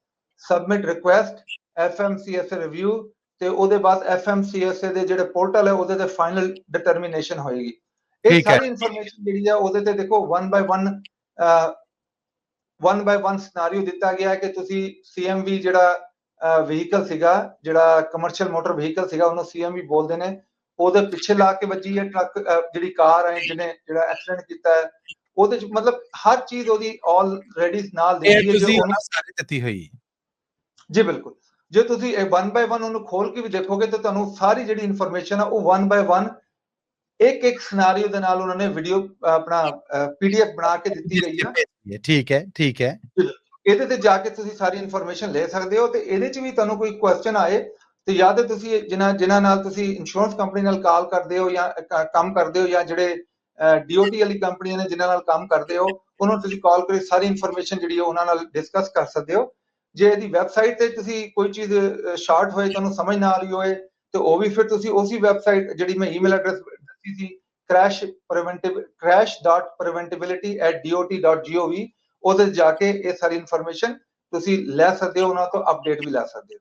submit request, FMCSA review ਤੇ ਉਹਦੇ ਬਾਅਦ FMCSA ਦੇ ਜਿਹੜੇ ਪੋਰਟਲ ਹੈ ਉਹਦੇ ਤੇ ਫਾਈਨਲ ਡਿਟਰਮੀਨੇਸ਼ਨ ਹੋਏਗੀ। ਇਹ ਸਾਰੀ ਇਨਫੋਰਮੇਸ਼ਨ ਜਿਹੜੀ ਹੈ ਉਹਦੇ ਤੇ ਦੇਖੋ 1 ਬਾਈ 1 ਸਿਨਾਰੀਓ ਦਿੱਤਾ ਗਿਆ ਹੈ ਕਿ ਤੁਸੀਂ CMV ਜਿਹੜਾ ਵਹੀਕਲ ਸੀਗਾ, ਜਿਹੜਾ ਕਮਰਸ਼ੀਅਲ ਮੋਟਰ ਵਹੀਕਲ ਸੀਗਾ, ਉਹਨੂੰ CMV ਬੋਲਦੇ ਨੇ, ਉਹਦੇ ਪਿੱਛੇ ਲਾ ਕੇ ਵੱਜੀ ਹੈ ਟਰੱਕ, ਜਿਹੜੀ ਕਾਰ ਹੈ ਜਿਹਨੇ ਜਿਹੜਾ ਐਕਸੀਡੈਂਟ ਕੀਤਾ ਹੈ, ਉਹਦੇ ਚ ਮਤਲਬ ਹਰ ਚੀਜ਼ ਉਹਦੀ ਆਲਰੇਡੀ ਨਾਲ ਦਿੱਤੀ ਹੈ ਜੋ ਉਹਨੂੰ ਸਾਰੀ ਦਿੱਤੀ ਹੋਈ। ਜੀ ਬਿਲਕੁਲ, ਜੇ ਤੁਸੀਂ 1 ਬਾਈ 1 ਉਹਨੂੰ ਖੋਲ ਕੇ ਵੀ ਦੇਖੋਗੇ ਤਾਂ ਤੁਹਾਨੂੰ ਸਾਰੀ ਜਿਹੜੀ ਇਨਫੋਰਮੇਸ਼ਨ ਹੈ ਉਹ 1 ਬਾਈ 1 ਇੱਕ ਸਿਨਾਰੀਓ ਦੇ ਨਾਲ ਉਹਨਾਂ ਨੇ ਵੀਡੀਓ ਆਪਣਾ PDF ਬਣਾ ਕੇ ਦਿੱਤੀ ਗਈ ਹੈ। ਠੀਕ ਹੈ, ਠੀਕ ਹੈ। ਇਹਦੇ ਤੇ ਜਾ ਕੇ ਤੁਸੀਂ ਸਾਰੀ ਇਨਫੋਰਮੇਸ਼ਨ ਲੈ ਸਕਦੇ ਹੋ। ਤੇ ਇਹਦੇ ਚ ਵੀ ਤੁਹਾਨੂੰ ਕੋਈ ਕੁਐਸਚਨ ਆਏ ਤੇ ਜਾਂ ਤੇ ਤੁਸੀਂ ਜਿਨ੍ਹਾਂ ਨਾਲ ਤੁਸੀਂ ਇੰਸ਼ੋਰੈਂਸ ਕੰਪਨੀ ਨਾਲ ਕਾਲ ਕਰਦੇ ਹੋ ਜਾਂ ਕੰਮ ਕਰਦੇ ਹੋ, ਜਾਂ ਜਿਹੜੇ DOT ਵਾਲੀ ਕੰਪਨੀਆਂ ਨੇ ਜਿਨ੍ਹਾਂ ਨਾਲ ਕੰਮ ਕਰਦੇ ਹੋ, ਉਹਨਾਂ ਨੂੰ ਤੁਸੀਂ ਕਾਲ ਕਰਕੇ ਸਾਰੀ ਇਨਫੋਰਮੇਸ਼ਨ ਜਿਹੜੀ ਹੈ ਉਹਨਾਂ ਨਾਲ ਡਿਸਕਸ ਕਰ ਸਕਦੇ ਹੋ। ਜੇ ਇਹਦੀ ਵੈਬਸਾਈਟ ਤੇ ਤੁਸੀਂ ਕੋਈ ਚੀਜ਼ ਸ਼ਾਰਟ ਹੋਏ, ਤੁਹਾਨੂੰ ਸਮਝ ਨਾ ਆ ਰਹੀ ਹੋਏ, ਤੇ ਉਹ ਵੀ ਫਿਰ ਤੁਸੀਂ ਉਸੇ ਵੈਬਸਾਈਟ ਜਿਹੜੀ ਮੈਂ ਈਮੇਲ ਐਡਰੈਸ ਦਿੱਤੀ ਸੀ crash.preventability@dot.gov ਉਹਦੇ ਜਾ ਕੇ ਇਹ ਸਾਰੀ ਇਨਫੋਰਮੇਸ਼ਨ ਤੁਸੀਂ ਲੈ ਸਕਦੇ ਹੋ, ਉਹਨਾਂ ਤੋਂ ਅਪਡੇਟ ਵੀ ਲੈ ਸਕਦੇ ਹੋ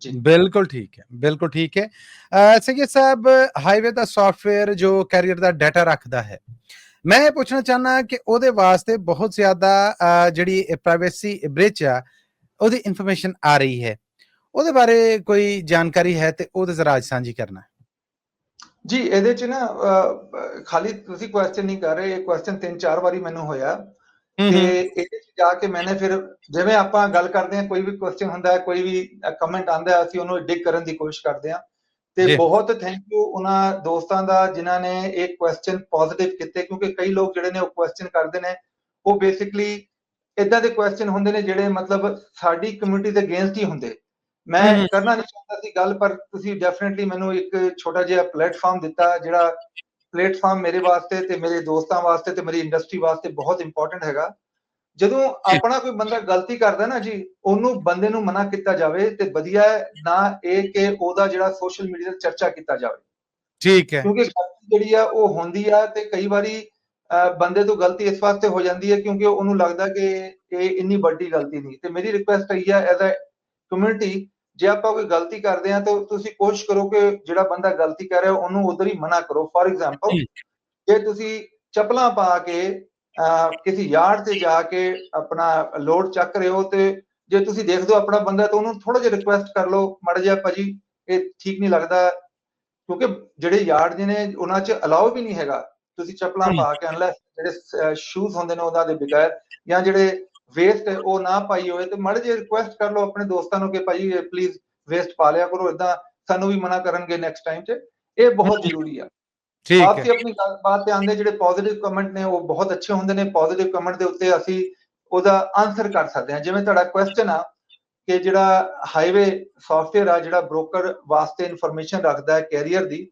ਜੀ। ਬਿਲਕੁਲ ਠੀਕ ਹੈ, ਬਿਲਕੁਲ ਠੀਕ ਹੈ। ਸੈਯਦ ਸਾਹਿਬ, ਹਾਈਵੇ ਦਾ ਸੌਫਟਵੇਅਰ ਜੋ ਕੈਰੀਅਰ ਦਾ ਡਾਟਾ ਰੱਖਦਾ ਹੈ, ਮੈਂ ਇਹ ਪੁੱਛਣਾ ਚਾਹਨਾ ਕਿ ਉਹਦੇ ਵਾਸਤੇ ਬਹੁਤ ਜ਼ਿਆਦਾ ਜਿਹੜੀ ਪ੍ਰਾਈਵੇਸੀ ਬ੍ਰੀਚ ਆ ਉਹਦੀ ਇਨਫੋਰਮੇਸ਼ਨ ਆ ਰਹੀ ਹੈ, ਉਹਦੇ ਬਾਰੇ ਕੋਈ ਜਾਣਕਾਰੀ ਹੈ ਤੇ ਉਹਦੇ ਜ਼ਰਾ ਅੱਜ ਸਾਂਝੀ ਕਰਨਾ ਜੀ। ਇਹਦੇ ਚ ਨਾ ਖਾਲੀ ਤੁਸੀਂ ਕੁਐਸਚਨ ਨਹੀਂ ਕਰ ਰਹੇ, ਇਹ ਕੁਐਸਚਨ 3-4 ਵਾਰੀ ਮੈਨੂੰ ਹੋਇਆ ਤੇ ਇਹਦੇ ਚ ਜਾ ਕੇ ਮੈਨੇ ਫਿਰ ਜਿਵੇਂ ਆਪਾਂ ਗੱਲ ਕਰਦੇ ਹਾਂ, ਕੋਈ ਵੀ ਕੁਐਸਚਨ ਹੁੰਦਾ ਹੈ, ਕੋਈ ਵੀ ਕਮੈਂਟ ਆਉਂਦਾ ਹੈ, ਅਸੀਂ ਉਹਨੂੰ ਡਿਗ ਕਰਨ ਦੀ ਕੋਸ਼ਿਸ਼ ਕਰਦੇ ਹਾਂ। ਤੇ ਬਹੁਤ ਥੈਂਕ ਯੂ ਉਹਨਾਂ ਦੋਸਤਾਂ ਦਾ ਜਿਨ੍ਹਾਂ ਨੇ ਇਹ ਕੁਐਸਚਨ ਪੋਜ਼ਿਟਿਵ ਕੀਤੇ, ਕਿਉਂਕਿ ਕਈ ਲੋਕ ਜਿਹੜੇ ਨੇ ਉਹ ਕੁਐਸਚਨ ਕਰਦੇ ਨੇ, ਉਹ ਬੇਸਿਕਲੀ ਇਦਾਂ ਦੇ ਕੁਐਸਚਨ ਹੁੰਦੇ ਨੇ ਜਿਹੜੇ ਮਤਲਬ ਸਾਡੀ ਕਮਿਊਨਿਟੀ ਦੇ ਅਗੇਂਸਟ ਹੀ ਹੁੰਦੇ। ਮੈਂ ਕਰਨਾ ਨਹੀਂ ਚਾਹੁੰਦਾ ਸੀ ਗੱਲ, ਪਰ ਤੁਸੀਂ ਡੈਫੀਨਿਟਲੀ ਮੈਨੂੰ ਇੱਕ ਛੋਟਾ ਜਿਹਾ ਪਲੇਟਫਾਰਮ ਦਿੱਤਾ, ਜਿਹੜਾ ਪਲੇਟਫਾਰਮ ਮੇਰੇ ਵਾਸਤੇ ਤੇ ਮੇਰੇ ਦੋਸਤਾਂ ਵਾਸਤੇ ਤੇ ਮੇਰੀ ਇੰਡਸਟਰੀ ਵਾਸਤੇ ਬਹੁਤ ਇੰਪੋਰਟੈਂਟ ਹੈਗਾ। ਜਦੋਂ ਆਪਣਾ ਕੋਈ ਬੰਦਾ ਗਲਤੀ ਕਰਦਾ ਨਾ ਜੀ, ਉਹਨੂੰ ਬੰਦੇ ਨੂੰ ਮਨਾ ਕੀਤਾ ਜਾਵੇ ਤੇ ਵਧੀਆ ਨਾ ਇਹ ਕਿ ਉਹਦਾ ਜਿਹੜਾ ਸੋਸ਼ਲ ਮੀਡੀਆ ਤੇ ਚਰਚਾ ਕੀਤਾ ਜਾਵੇ। ਠੀਕ ਹੈ, ਕਿਉਂਕਿ ਗਲਤੀ ਜਿਹੜੀ ਆ ਉਹ ਹੁੰਦੀ ਆ ਤੇ ਕਈ ਵਾਰੀ ਬੰਦੇ ਤੋਂ ਗਲਤੀ ਇਸ ਵਾਸਤੇ ਹੋ ਜਾਂਦੀ ਹੈ ਕਿਉਂਕਿ ਉਹਨੂੰ ਲੱਗਦਾ ਕਿ ਇਹ ਇੰਨੀ ਵੱਡੀ ਗਲਤੀ ਨਹੀਂ। ਤੇ ਮੇਰੀ ਰਿਕੁਐਸਟ ਹੈ ਐਜ਼ ਅ ਕਮਿਊਨਿਟੀ, ਜੇ ਆਪਾਂ ਕੋਈ ਗਲਤੀ ਕਰਦੇ ਹਾਂ ਤਾਂ ਤੁਸੀਂ ਕੋਸ਼ਿਸ਼ ਕਰੋ ਕਿ ਜਿਹੜਾ ਬੰਦਾ ਗਲਤੀ ਕਰ ਰਿਹਾ ਉਹਨੂੰ ਉਧਰ ਹੀ ਮਨਾ ਕਰੋ। ਫੋਰ ਐਗਜ਼ਾਮਪਲ, ਜੇ ਤੁਸੀਂ ਚੱਪਲਾਂ ਪਾ ਕੇ ਕਿਸੇ ਯਾਰਡ ਤੇ ਜਾ ਕੇ ਆਪਣਾ ਲੋਡ ਚੱਕ ਰਹੇ ਹੋ ਤੇ ਜੇ ਤੁਸੀਂ ਦੇਖਦੇ ਹੋ ਆਪਣਾ ਬੰਦਾ ਤਾਂ ਉਹਨੂੰ ਥੋੜਾ ਜਿਹਾ ਰਿਕੁਐਸਟ ਕਰ ਲਓ, ਮਾੜਾ ਜਿਹਾ ਭਾਜੀ ਇਹ ਠੀਕ ਨਹੀਂ ਲੱਗਦਾ, ਕਿਉਂਕਿ ਜਿਹੜੇ ਯਾਰਡ ਨੇ ਉਹਨਾਂ 'ਚ ਅਲਾਓ ਵੀ ਨਹੀਂ ਹੈਗਾ ਤੁਸੀਂ ਚੱਪਲਾਂ ਪਾ ਕੇ, ਅਨਲੈਸ ਜਿਹੜੇ ਸ਼ੂਜ਼ ਹੁੰਦੇ ਨੇ ਉਹਨਾਂ ਦੇ ਬਗੈਰ, ਜਾਂ ਜਿਹੜੇ ਵੇਸਟ ਉਹ ਨਾ ਪਾਈ ਹੋਏ, ਤੇ ਮਾੜੇ ਜਿਹੇ ਰਿਕੁਐਸਟ ਕਰ ਲਓ ਆਪਣੇ ਦੋਸਤਾਂ ਨੂੰ ਕਿ ਭਾਈ ਪਲੀਜ਼ ਵੇਸਟ ਪਾ ਲਿਆ ਕਰੋ, ਇਦਾਂ ਸਾਨੂੰ ਵੀ ਮਨਾ ਕਰਨਗੇ ਨੈਕਸਟ ਟਾਈਮ 'ਚ। ਇਹ ਬਹੁਤ ਜ਼ਰੂਰੀ ਆ। ਆਪਸੀ ਆਪਣੀ ਗੱਲਬਾਤ ਤੇ ਆਉਂਦੇ ਜਿਹੜੇ ਪੋਜ਼ਿਟਿਵ ਕਮੈਂਟ ਨੇ ਉਹ ਬਹੁਤ ਅੱਛੇ ਹੁੰਦੇ ਨੇ। ਪੋਜ਼ਿਟਿਵ ਕਮੈਂਟ ਦੇ ਉੱਤੇ ਅਸੀਂ ਉਹਦਾ ਆਨਸਰ ਕਰ ਸਕਦੇ ਹਾਂ। ਜਿਵੇਂ ਤੁਹਾਡਾ ਕੁਐਸਚਨ ਆ ਕਿ ਜਿਹੜਾ ਹਾਈਵੇ ਸੌਫਟਵੇਅਰ ਆ ਜਿਹੜਾ ਬ੍ਰੋਕਰ ਵਾਸਤੇ ਇਨਫੋਰਮੇਸ਼ਨ ਰੱਖਦਾ ਹੈ ਕੈਰੀਅਰ ਦੀ,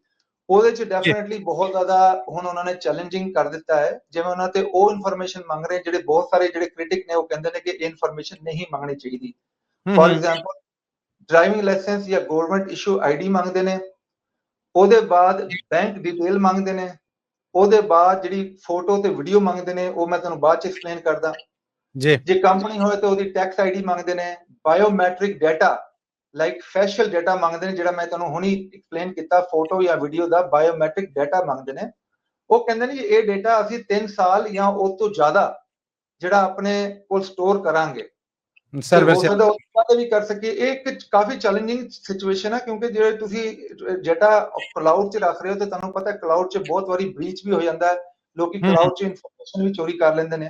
ਉਹਦੇ 'ਚ ਡੈਫੀਨਿਟਲੀ ਬਹੁਤ ਜ਼ਿਆਦਾ ਹੁਣ ਉਹਨਾਂ ਨੇ ਚੈਲੰਜਿੰਗ ਕਰ ਦਿੱਤਾ ਹੈ। ਜਿਵੇਂ ਉਹਨਾਂ ਤੇ ਉਹ ਇਨਫੋਰਮੇਸ਼ਨ ਮੰਗ ਰਹੇ ਜਿਹੜੇ ਬਹੁਤ ਸਾਰੇ ਜਿਹੜੇ ਕ੍ਰਿਟਿਕ ਨੇ ਉਹ ਕਹਿੰਦੇ ਨੇ ਕਿ ਇਹ ਇਨਫੋਰਮੇਸ਼ਨ ਨਹੀਂ ਮੰਗਣੀ ਚਾਹੀਦੀ। ਫੋਰ ਐਗਜ਼ਾਮਪਲ ਡਰਾਈਵਿੰਗ ਲਾਇਸੈਂਸ ਜਾਂ ਗਵਰਨਮੈਂਟ ਇਸ਼ੂ ਆਈਡੀ ਮੰਗਦੇ ਨੇ, ਉਹਦੇ ਬਾਅਦ ਬੈਂਕ ਡਿਟੇਲ ਮੰਗਦੇ ਨੇ, ਉਹਦੇ ਬਾਅਦ ਜਿਹੜੀ ਫੋਟੋ ਤੇ ਵੀਡੀਓ ਮੰਗਦੇ ਨੇ, ਉਹ ਮੈਂ ਤੁਹਾਨੂੰ ਬਾਅਦ ਚ ਐਕਸਪਲੇਨ ਕਰਦਾ ਜੀ। ਜੇ ਕੰਪਨੀ ਹੋਏ ਤਾਂ ਉਹਦੀ ਟੈਕਸ ਆਈਡੀ ਮੰਗਦੇ ਨੇ, biometric data like facial data ਮੰਗਦੇ ਨੇ, ਜਿਹੜਾ ਮੈਂ ਤੁਹਾਨੂੰ ਹੁਣੀ ਐਕਸਪਲੇਨ ਕੀਤਾ, ਫੋਟੋ ਜਾਂ ਵੀਡੀਓ ਦਾ ਬਾਇਓਮੈਟ੍ਰਿਕ ਡਾਟਾ ਮੰਗਦੇ ਨੇ। ਉਹ ਕਹਿੰਦੇ ਨੇ ਜੀ ਇਹ ਡਾਟਾ ਅਸੀਂ 3 ਸਾਲ ਜਾਂ ਉਸ ਤੋਂ ਜ਼ਿਆਦਾ ਜਿਹੜਾ ਆਪਣੇ ਕੋਲ ਸਟੋਰ ਕਰਾਂਗੇ, ਸਰਵਰ ਹੋ ਸਕਦਾ ਉਹ ਵੀ ਕਰ ਸਕੀਏ। ਇਹ ਇੱਕ ਕਾਫੀ ਚੈਲੰਜਿੰਗ ਸਿਚੁਏਸ਼ਨ ਹੈ, ਕਿਉਂਕਿ ਜੇ ਤੁਸੀਂ ਡਾਟਾ ਕਲਾਊਡ 'ਚ ਰੱਖ ਰਹੇ ਹੋ ਤੇ ਤੁਹਾਨੂੰ ਪਤਾ ਕਲਾਊਡ 'ਚ ਬਹੁਤ ਵਾਰੀ ਬ੍ਰੀਚ ਵੀ ਹੋ ਜਾਂਦਾ ਹੈ, ਲੋਕੀ ਕਲਾਊਡ 'ਚ ਇਨਫੋਰਮੇਸ਼ਨ ਵੀ ਚੋਰੀ ਕਰ ਲੈਂਦੇ ਨੇ।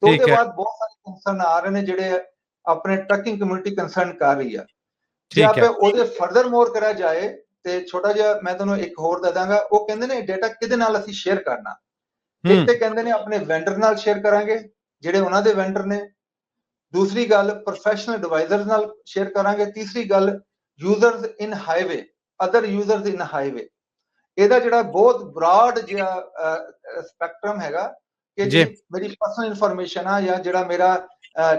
ਤੇ ਉਹਦੇ ਬਾਅਦ ਬਹੁਤ ਸਾਰੇ ਕੰਸਰਨ ਆ ਰਹੇ ਨੇ ਜਿਹੜੇ ਆਪਣੇ ਟਰੱਕਿੰਗ ਕਮਿਊਨਿਟੀ ਕੰਸਰਨ ਕਰ ਰਹੀ ਆ। ਜੇ ਆਪੇ ਉਹਦੇ ਫਰਦਰ ਮੋਰ ਕਰਿਆ ਜਾਏ ਤੇ ਛੋਟਾ ਜਿਹਾ ਮੈਂ ਤੁਹਾਨੂੰ ਇੱਕ ਹੋਰ ਦੇ ਦਾਂਗਾ। ਉਹ ਕਹਿੰਦੇ ਨੇ ਡਾਟਾ ਕਿਹਦੇ ਨਾਲ ਅਸੀਂ ਸ਼ੇਅਰ ਕਰਨਾ। ਇੱਕ ਤੇ ਕਹਿੰਦੇ ਨੇ ਆਪਣੇ ਵੈਂਡਰ ਨਾਲ ਸ਼ੇਅਰ ਕਰਾਂਗੇ ਜਿਹੜੇ ਉਹਨਾਂ ਦੇ ਵੈਂਡਰ ਨੇ, ਦੂਸਰੀ ਗੱਲ ਪ੍ਰੋਫੈਸ਼ਨਲ ਐਡਵਾਈਜ਼ਰ ਨਾਲ ਸ਼ੇਅਰ ਕਰਾਂਗੇ, ਤੀਸਰੀ ਗੱਲ ਯੂਜ਼ਰਸ ਇਨ ਹਾਈਵੇ, ਅਦਰ ਯੂਜ਼ਰਸ ਇਨ ਹਾਈਵੇ। ਇਹਦਾ ਜਿਹੜਾ ਬਹੁਤ ਬ੍ਰਾਡ ਜਿਹਾ ਸਪੈਕਟਰਮ ਹੈਗਾ ਕਿ ਜਿਹੜੀ ਮੇਰੀ ਪਰਸਨਲ ਇਨਫੋਰਮੇਸ਼ਨ ਆ ਜਾਂ ਜਿਹੜਾ ਮੇਰਾ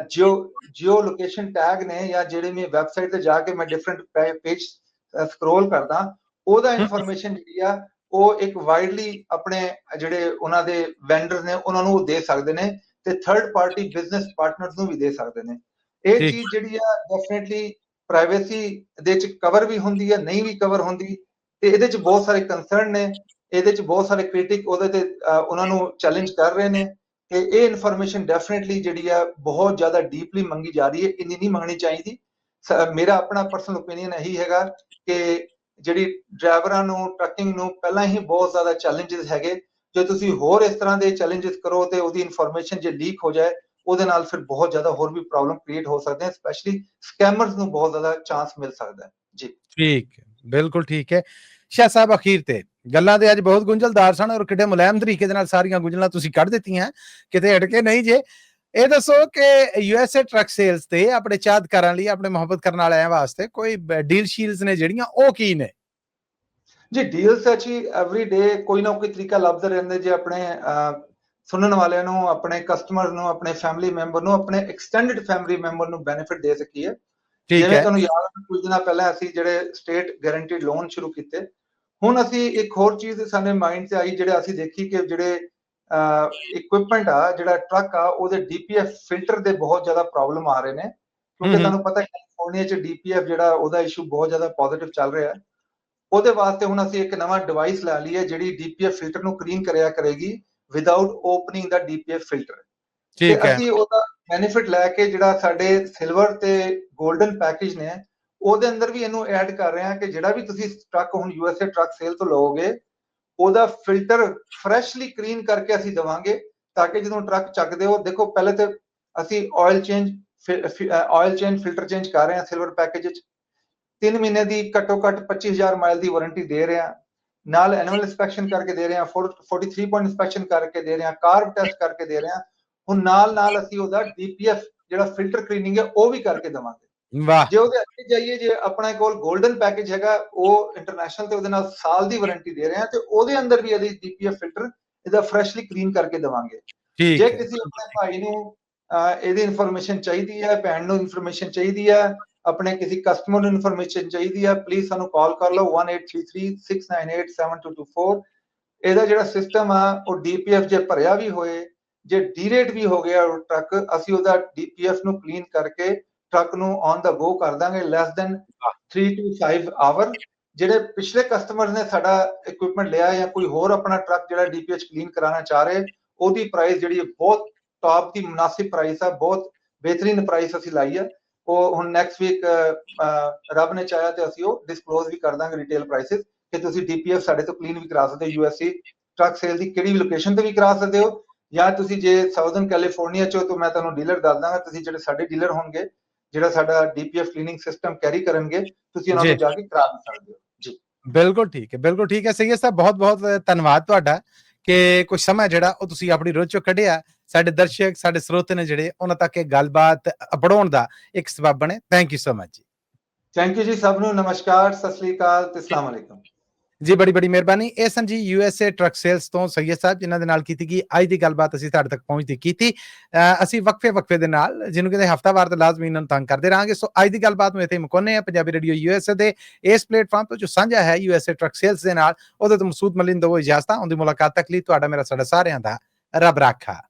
ਜਿਓ ਲੋਕੇਸ਼ਨ ਟੈਗ ਨੇ, ਜਾਂ ਜਿਹੜੇ ਮੈਂ ਵੈਬਸਾਈਟ ਤੇ ਜਾ ਕੇ ਮੈਂ ਡਿਫਰੈਂਟ ਪੇਜ ਸਕਰੋਲ ਕਰਦਾ, ਉਹਦਾ ਇਨਫੋਰਮੇਸ਼ਨ ਜਿਹੜੀ ਆ ਉਹ ਇੱਕ ਵਾਈਡਲੀ ਆਪਣੇ ਜਿਹੜੇ ਉਹਨਾਂ ਦੇ ਵੈਂਡਰ ਨੇ ਉਹਨਾਂ ਨੂੰ ਦੇ ਸਕਦੇ ਨੇ, ਤੇ ਥਰਡ ਪਾਰਟੀ ਬਿਜ਼ਨਸ ਪਾਰਟਨਰਸ ਨੂੰ ਵੀ ਦੇ ਸਕਦੇ ਨੇ। ਇਹ ਚੀਜ਼ ਜਿਹੜੀ ਆ ਡੈਫੀਨਿਟਲੀ ਪ੍ਰਾਈਵੇਸੀ ਦੇ ਚ ਕਵਰ ਵੀ ਹੁੰਦੀ ਹੈ, ਨਹੀਂ ਵੀ ਕਵਰ ਹੁੰਦੀ, ਤੇ ਇਹਦੇ ਚ ਬਹੁਤ ਸਾਰੇ ਕੰਸਰਨ ਨੇ। ਇਹਦੇ ਚ ਬਹੁਤ ਸਾਰੇ ਕ੍ਰਿਟਿਕ ਉਹਦੇ ਤੇ ਉਹਨਾਂ ਨੂੰ ਚੈਲੰਜ ਕਰ ਰਹੇ ਨੇ ਕਿ ਇਹ ਇਨਫੋਰਮੇਸ਼ਨ ਡੈਫੀਨਿਟਲੀ ਜਿਹੜੀ ਆ ਬਹੁਤ ਜ਼ਿਆਦਾ ਡੀਪਲੀ ਮੰਗੀ ਜਾ ਰਹੀ ਹੈ, ਇੰਨੀ ਨਹੀਂ ਮੰਗਣੀ ਚਾਹੀਦੀ। ਮੇਰਾ ਆਪਣਾ ਪਰਸਨਲ ਓਪੀਨੀਅਨ ਇਹੀ ਹੈਗਾ ਕਿ ਜਿਹੜੀ ਡਰਾਈਵਰਾਂ ਨੂੰ ਟਰੱਕਿੰਗ ਨੂੰ ਪਹਿਲਾਂ ਹੀ ਬਹੁਤ ਜ਼ਿਆਦਾ ਚੈਲੰਜਸ ਹੈਗੇ। ਜੇ ਤੁਸੀਂ ਹੋਰ ਇਸ ਤਰ੍ਹਾਂ ਦੇ ਚੈਲੰਜਸ ਕਰੋ ਤੇ ਉਹਦੀ ਇਨਫੋਰਮੇਸ਼ਨ ਜੇ ਲੀਕ ਹੋ ਜਾਏ, ਉਹਦੇ ਨਾਲ ਫਿਰ ਬਹੁਤ ਜ਼ਿਆਦਾ ਹੋਰ ਵੀ ਪ੍ਰੋਬਲਮ ਕ੍ਰੀਏਟ ਹੋ ਸਕਦੇ ਹਨ, ਸਪੈਸ਼ਲੀ ਸਕੈਮਰਸ ਨੂੰ ਬਹੁਤ ਜ਼ਿਆਦਾ ਚਾਂਸ ਮਿਲ ਸਕਦਾ ਹੈ ਜੀ। ਠੀਕ ਹੈ, ਬਿਲਕੁਲ ਠੀਕ ਹੈ। ਸ਼ਾਹ ਸਾਹਿਬ ਅਖੀਰ ਤੇ ਗੱਲਾਂ ਤੇ ਅੱਜ ਬਹੁਤ ਗੁੰਝਲਦਾਰ ਸਨ ਔਰ ਕਿੱਡੇ ਮੁਲਾਇਮ ਤਰੀਕੇ ਦੇ ਨਾਲ ਸਾਰੀਆਂ ਗੁੰਝਲਾਂ ਤੁਸੀਂ ਕੱਢ ਦਿੱਤੀਆਂ, ਕਿਤੇ ਅਟਕੇ ਨਹੀਂ ਜੇ। ਇਹ ਦੱਸੋ ਕਿ ਯੂਐਸਏ ਟਰੱਕ ਸੇਲਸ ਤੇ ਆਪਣੇ ਚਾਹਤਕਾਰਾਂ ਲਈ, ਆਪਣੇ ਮੁਹੱਬਤ ਕਰਨ ਵਾਲਿਆਂ ਵਾਸਤੇ ਕੋਈ ਡੀਲ ਸ਼ੀਲਸ ਨੇ ਜਿਹੜੀਆਂ, ਉਹ ਕੀ ਨੇ ਜੀ? ਡੀਲਸ ਅੱਛੀ ਐਵਰੀ ਡੇ ਕੋਈ ਨਾ ਕੋਈ ਤਰੀਕਾ ਲੱਭਦੇ ਰਹਿੰਦੇ ਜੇ ਆਪਣੇ ਸੁਣਨ ਵਾਲਿਆਂ ਨੂੰ, ਆਪਣੇ ਕਸਟਮਰ ਨੂੰ, ਆਪਣੇ ਫੈਮਿਲੀ ਮੈਂਬਰ ਨੂੰ, ਆਪਣੇ ਐਕਸਟੈਂਡਡ ਫੈਮਿਲੀ ਮੈਂਬਰ ਨੂੰ ਬੈਨੀਫਿਟ ਦੇ ਸਕੀਏ। ਜਿਵੇਂ ਤੁਹਾਨੂੰ ਯਾਦ ਹੈ ਕੁਝ ਦਿਨਾਂ ਪਹਿਲਾਂ ਅਸੀਂ ਜਿਹੜੇ ਸਟੇਟ ਗਾਰੰਟੀਡ ਲੋਨ ਸ਼ੁਰੂ ਕੀਤੇ, ਹੁਣ ਅਸੀਂ ਇੱਕ ਹੋਰ ਚੀਜ਼ ਸਾਡੇ ਮਾਈਂਡ 'ਚ ਆਈ, ਜਿਹੜੇ ਅਸੀਂ ਦੇਖੀ ਕਿ ਜਿਹੜੇ ਇਕਵਿਪਮੈਂਟ ਆ, ਜਿਹੜਾ ਟਰੱਕ ਆ, ਉਹਦੇ ਡੀਪੀਐਫ ਫਿਲਟਰ ਦੇ ਬਹੁਤ ਜ਼ਿਆਦਾ ਪ੍ਰੋਬਲਮ ਆ ਰਹੇ ਨੇ, ਕਿਉਂਕਿ ਤੁਹਾਨੂੰ ਪਤਾ ਕੈਲੀਫੋਰਨੀਆ 'ਚ ਡੀਪੀਐਫ ਜਿਹੜਾ ਉਹਦਾ ਇਸ਼ੂ ਬਹੁਤ ਜ਼ਿਆਦਾ ਪੋਜ਼ਿਟਿਵ ਚੱਲ ਰਿਹਾ ਹੈ। ਉਹਦੇ ਵਾਸਤੇ ਹੁਣ ਅਸੀਂ ਇੱਕ ਨਵਾਂ ਡਿਵਾਈਸ ਲੈ ਲਈ ਹੈ ਜਿਹੜੀ ਡੀਪੀਐਫ ਫਿਲਟਰ ਨੂੰ ਕਲੀਨ ਕਰਿਆ ਕਰੇਗੀ ਵਿਦਆਊਟ ਓਪਨਿੰਗ ਦਾ ਡੀਪੀਐਫ ਫਿਲਟਰ। ਤੇ ਅਸੀਂ ਉਹਦਾ ਬੈਨੀਫਿਟ ਲੈ ਕੇ ਜਿਹੜਾ ਸਾਡੇ ਸਿਲਵਰ ਤੇ 골ਡਨ ਪੈਕੇਜ ਨੇ, ਉਹਦੇ ਅੰਦਰ ਵੀ ਇਹਨੂੰ ਐਡ ਕਰ ਰਹੇ ਹਾਂ ਕਿ ਜਿਹੜਾ ਵੀ ਤੁਸੀਂ ਟਰੱਕ ਹੁਣ ਯੂਐਸਏ ਟਰੱਕ ਸੇਲ ਤੋਂ ਲਓਗੇ, ਉਹਦਾ ਫਿਲਟਰ ਫਰੈਸ਼ਲੀ ਕਲੀਨ ਕਰਕੇ ਅਸੀਂ ਦੇਵਾਂਗੇ, ਤਾਂ ਕਿ ਜਦੋਂ ਟਰੱਕ ਚੱਕਦੇ ਹੋ, ਦੇਖੋ ਪਹਿਲੇ ਤੇ ਅਸੀਂ ਆਇਲ ਚੇਂਜ ਫਿਲਟਰ ਚੇਂਜ ਕਰ ਰਹੇ ਹਾਂ ਸਿਲਵਰ ਪੈਕੇਜ ਵਿੱਚ। 3 ਮਹੀਨੇ ਦੀ ਘੱਟੋ ਘੱਟ 25,000 ਮਾਈਲ ਦੀ ਵਾਰੰਟੀ ਦੇ ਰਹੇ ਹਾਂ, ਨਾਲ ਐਨੂਅਲ ਇੰਸਪੈਕਸ਼ਨ ਕਰਕੇ ਦੇ ਰਹੇ ਹਾਂ, 43 ਪੁਆਇੰਟ ਇੰਸਪੈਕਸ਼ਨ ਕਰਕੇ ਦੇ ਰਹੇ ਹਾਂ, ਕਾਰਬ ਟੈਸਟ ਕਰਕੇ ਦੇ ਰਹੇ ਹਾਂ। ਹੁਣ ਨਾਲ ਅਸੀਂ ਉਹਦਾ ਡੀਪੀਐਫ ਜਿਹੜਾ ਫਿਲਟਰ ਕਲੀਨਿੰਗ ਹੈ ਉਹ ਵੀ ਕਰਕੇ ਦੇਵਾਂਗੇ। ਜੇ ਉਹਦੇ ਅੱਗੇ ਜਾਈਏ, ਜੇ ਆਪਣੇ ਕੋਲ 골ਡਨ ਪੈਕੇਜ ਹੈਗਾ, ਉਹ ਇੰਟਰਨੈਸ਼ਨਲ ਤੇ ਉਹਦੇ ਨਾਲ ਸਾਲ ਦੀ ਵਾਰੰਟੀ ਦੇ ਰਹੇ ਹਾਂ, ਤੇ ਉਹਦੇ ਅੰਦਰ ਵੀ ਇਹਦੀ ਡੀਪੀਐਫ ਫਿਲਟਰ ਇਹਦਾ ਫਰੈਸ਼ਲੀ ਕਲੀਨ ਕਰਕੇ ਦੇਵਾਂਗੇ। ਜੇ ਕਿਸੇ ਆਪਣੇ ਭਾਈ ਨੂੰ ਇਹਦੀ ਇਨਫੋਰਮੇਸ਼ਨ ਚਾਹੀਦੀ ਹੈ, ਭੈਣ ਨੂੰ ਇਨਫੋਰਮੇਸ਼ਨ ਚਾਹੀਦੀ ਹੈ, ਆਪਣੇ ਕਿਸੇ ਕਸਟਮਰ ਨੂੰ ਇਨਫੋਰਮੇਸ਼ਨ ਚਾਹੀਦੀ ਹੈ, ਪਲੀਜ਼ ਸਾਨੂੰ ਕਾਲ ਕਰ ਲਓ 1833-698-7224। ਇਹਦਾ ਜਿਹੜਾ ਸਿਸਟਮ ਆ ਉਹ ਡੀਪੀਐਫ ਜੇ ਭਰਿਆ ਵੀ ਹੋਏ, ਜੇ ਡੀਰੇਟ ਵੀ ਹੋ ਗਿਆ ਟਰੱਕ, ਅਸੀਂ ਉਹਦਾ ਡੀਪੀਐਫ ਨੂੰ ਕਲੀਨ ਕਰਕੇ ਟਰੱਕ ਨੂੰ ਔਨ ਦਾ ਗੋ ਕਰ ਦਾਂਗੇ ਲੈਸ ਦੈਨ 3 to 5 ਆਵਰ। ਜਿਹੜੇ ਪਿਛਲੇ ਕਸਟਮਰ ਨੇ ਸਾਡਾ ਇਕਵਿਪਮੈਂਟ ਲਿਆ ਜਾਂ ਕੋਈ ਹੋਰ ਆਪਣਾ ਟਰੱਕ ਜਿਹੜਾ ਡੀਪੀਐਫ ਕਲੀਨ ਕਰਾਉਣਾ ਚਾਹ ਰਹੇ, ਉਹਦੀ ਪ੍ਰਾਈਸ ਜਿਹੜੀ ਬਹੁਤ ਟੌਪ ਦੀ ਮੁਨਾਸਿਬ ਪ੍ਰਾਈਸ ਆ, ਬਹੁਤ ਬਿਹਤਰੀਨ ਪ੍ਰਾਈਸ ਅਸੀਂ ਲਾਈ ਆ। ਉਹ ਹੁਣ ਨੈਕਸਟ ਵੀਕ ਰੱਬ ਨੇ ਚਾਹਿਆ ਤੇ ਅਸੀਂ ਉਹ ਡਿਸਕਲੋਜ਼ ਵੀ ਕਰ ਦਾਂਗੇ ਰਿਟੇਲ ਪ੍ਰਾਈਸਿਸ, ਕਿ ਤੁਸੀਂ DPF ਸਾਡੇ ਤੋਂ ਕਲੀਨ ਵੀ ਕਰਾ ਸਕਦੇ ਹੋ। USA ਟਰੱਕ ਸੇਲ ਦੀ ਕਿਹੜੀ ਵੀ ਲੋਕੇਸ਼ਨ ਤੇ ਵੀ ਕਰਾ ਸਕਦੇ ਹੋ, ਜਾਂ ਤੁਸੀਂ ਜੇ ਸਾਊਥਰਨ ਕੈਲੀਫੋਰਨੀਆ ਚੋ ਤਾਂ ਮੈਂ ਤੁਹਾਨੂੰ ਡੀਲਰ ਦੱਸ ਦਾਂਗਾ, ਤੁਸੀਂ ਜਿਹੜੇ ਸਾਡੇ ਡੀਲਰ ਹੋਣਗੇ ਜਿਹੜਾ ਸਾਡਾ DPF ਕਲੀਨਿੰਗ ਸਿਸਟਮ ਕੈਰੀ ਕਰਨਗੇ, ਤੁਸੀਂ ਉਹਨਾਂ ਜੀ ਤੋਂ ਜਾ ਕੇ ਕਰਾ ਵੀ ਸਕਦੇ ਹੋ ਜੀ। ਬਿਲਕੁਲ ਠੀਕ ਹੈ, ਬਿਲਕੁਲ ਠੀਕ ਹੈ। ਸਹੀਦ ਸਾਹਿਬ ਬਹੁਤ ਬਹੁਤ ਧੰਨਵਾਦ ਤੁਹਾਡਾ ਕਿ ਕੁਝ ਸਮਾਂ ਜਿਹੜਾ ਉਹ ਤੁਸੀਂ ਆਪਣੀ ਰੁਚੀ ਚੋਂ ਕੱਢਿਆ, ਸਾਡੇ ਦਰਸ਼ਕ ਸਾਡੇ ਸਰੋਤੇ ਨੇ ਜਿਹੜੇ ਉਹਨਾਂ ਤੱਕ ਇਹ ਗੱਲਬਾਤ ਪੜਾਉਣ ਦਾ ਇੱਕ ਸਬਬ ਬਣੇ। ਥੈਂਕ ਯੂ ਸੋ ਮਚ ਜੀ। ਥੈਂਕ ਯੂ ਜੀ ਸਭ ਨੂੰ, ਨਮਸਕਾਰ, ਸਤਿ ਸ੍ਰੀ ਅਕਾਲ ਤੇ ਅਸਲਾਮ ਵਾਲੇਕੁਮ ਜੀ ਬੜੀ ਬੜੀ ਮਿਹਰਬਾਨੀ। ਇਹ ਸਨ ਜੀ USA ਟਰੱਕ ਸੇਲਸ ਤੋਂ ਸਈਦ ਸਾਹਿਬ, ਜਿਨ੍ਹਾਂ ਦੇ ਨਾਲ ਕੀਤੀ ਗਈ ਅੱਜ ਦੀ ਗੱਲਬਾਤ ਅਸੀਂ ਤੁਹਾਡੇ ਤੱਕ ਪਹੁੰਚਦੀ ਕੀਤੀ। ਅਸੀਂ ਵਕਫੇ ਦੇ ਨਾਲ ਜਿਹਨੂੰ ਕਹਿੰਦੇ ਹਫਤਾਵਾਰ ਤੇ ਲਾਜ਼ਮੀ ਇਹਨਾਂ ਨੂੰ ਤੰਗ ਕਰਦੇ ਰਹਾਂਗੇ। ਸੋ ਅੱਜ ਦੀ ਗੱਲਬਾਤ ਨੂੰ ਇੱਥੇ ਮੁਕਾਉਂਦੇ ਆ। ਪੰਜਾਬੀ ਰੇਡੀਓ USA ਦੇ ਇਸ ਪਲੇਟਫਾਰਮ ਤੋਂ ਜੋ ਸਾਂਝਾ ਹੈ USA ਟਰੱਕ ਸੇਲਸ ਦੇ ਨਾਲ, ਉਹਦੇ ਤੋਂ ਮਸੂਦ ਮਲਿਕ ਨੂੰ ਦਿਓ ਇਜਾਜ਼ਤਾਂ। ਉਹਦੀ ਮੁਲਾਕਾਤ ਤੱਕ ਲਈ ਤੁਹਾਡਾ ਮੇਰਾ ਸਾਡਾ ਸਾਰਿਆਂ ਦਾ ਰੱਬ ਰਾਖਾ।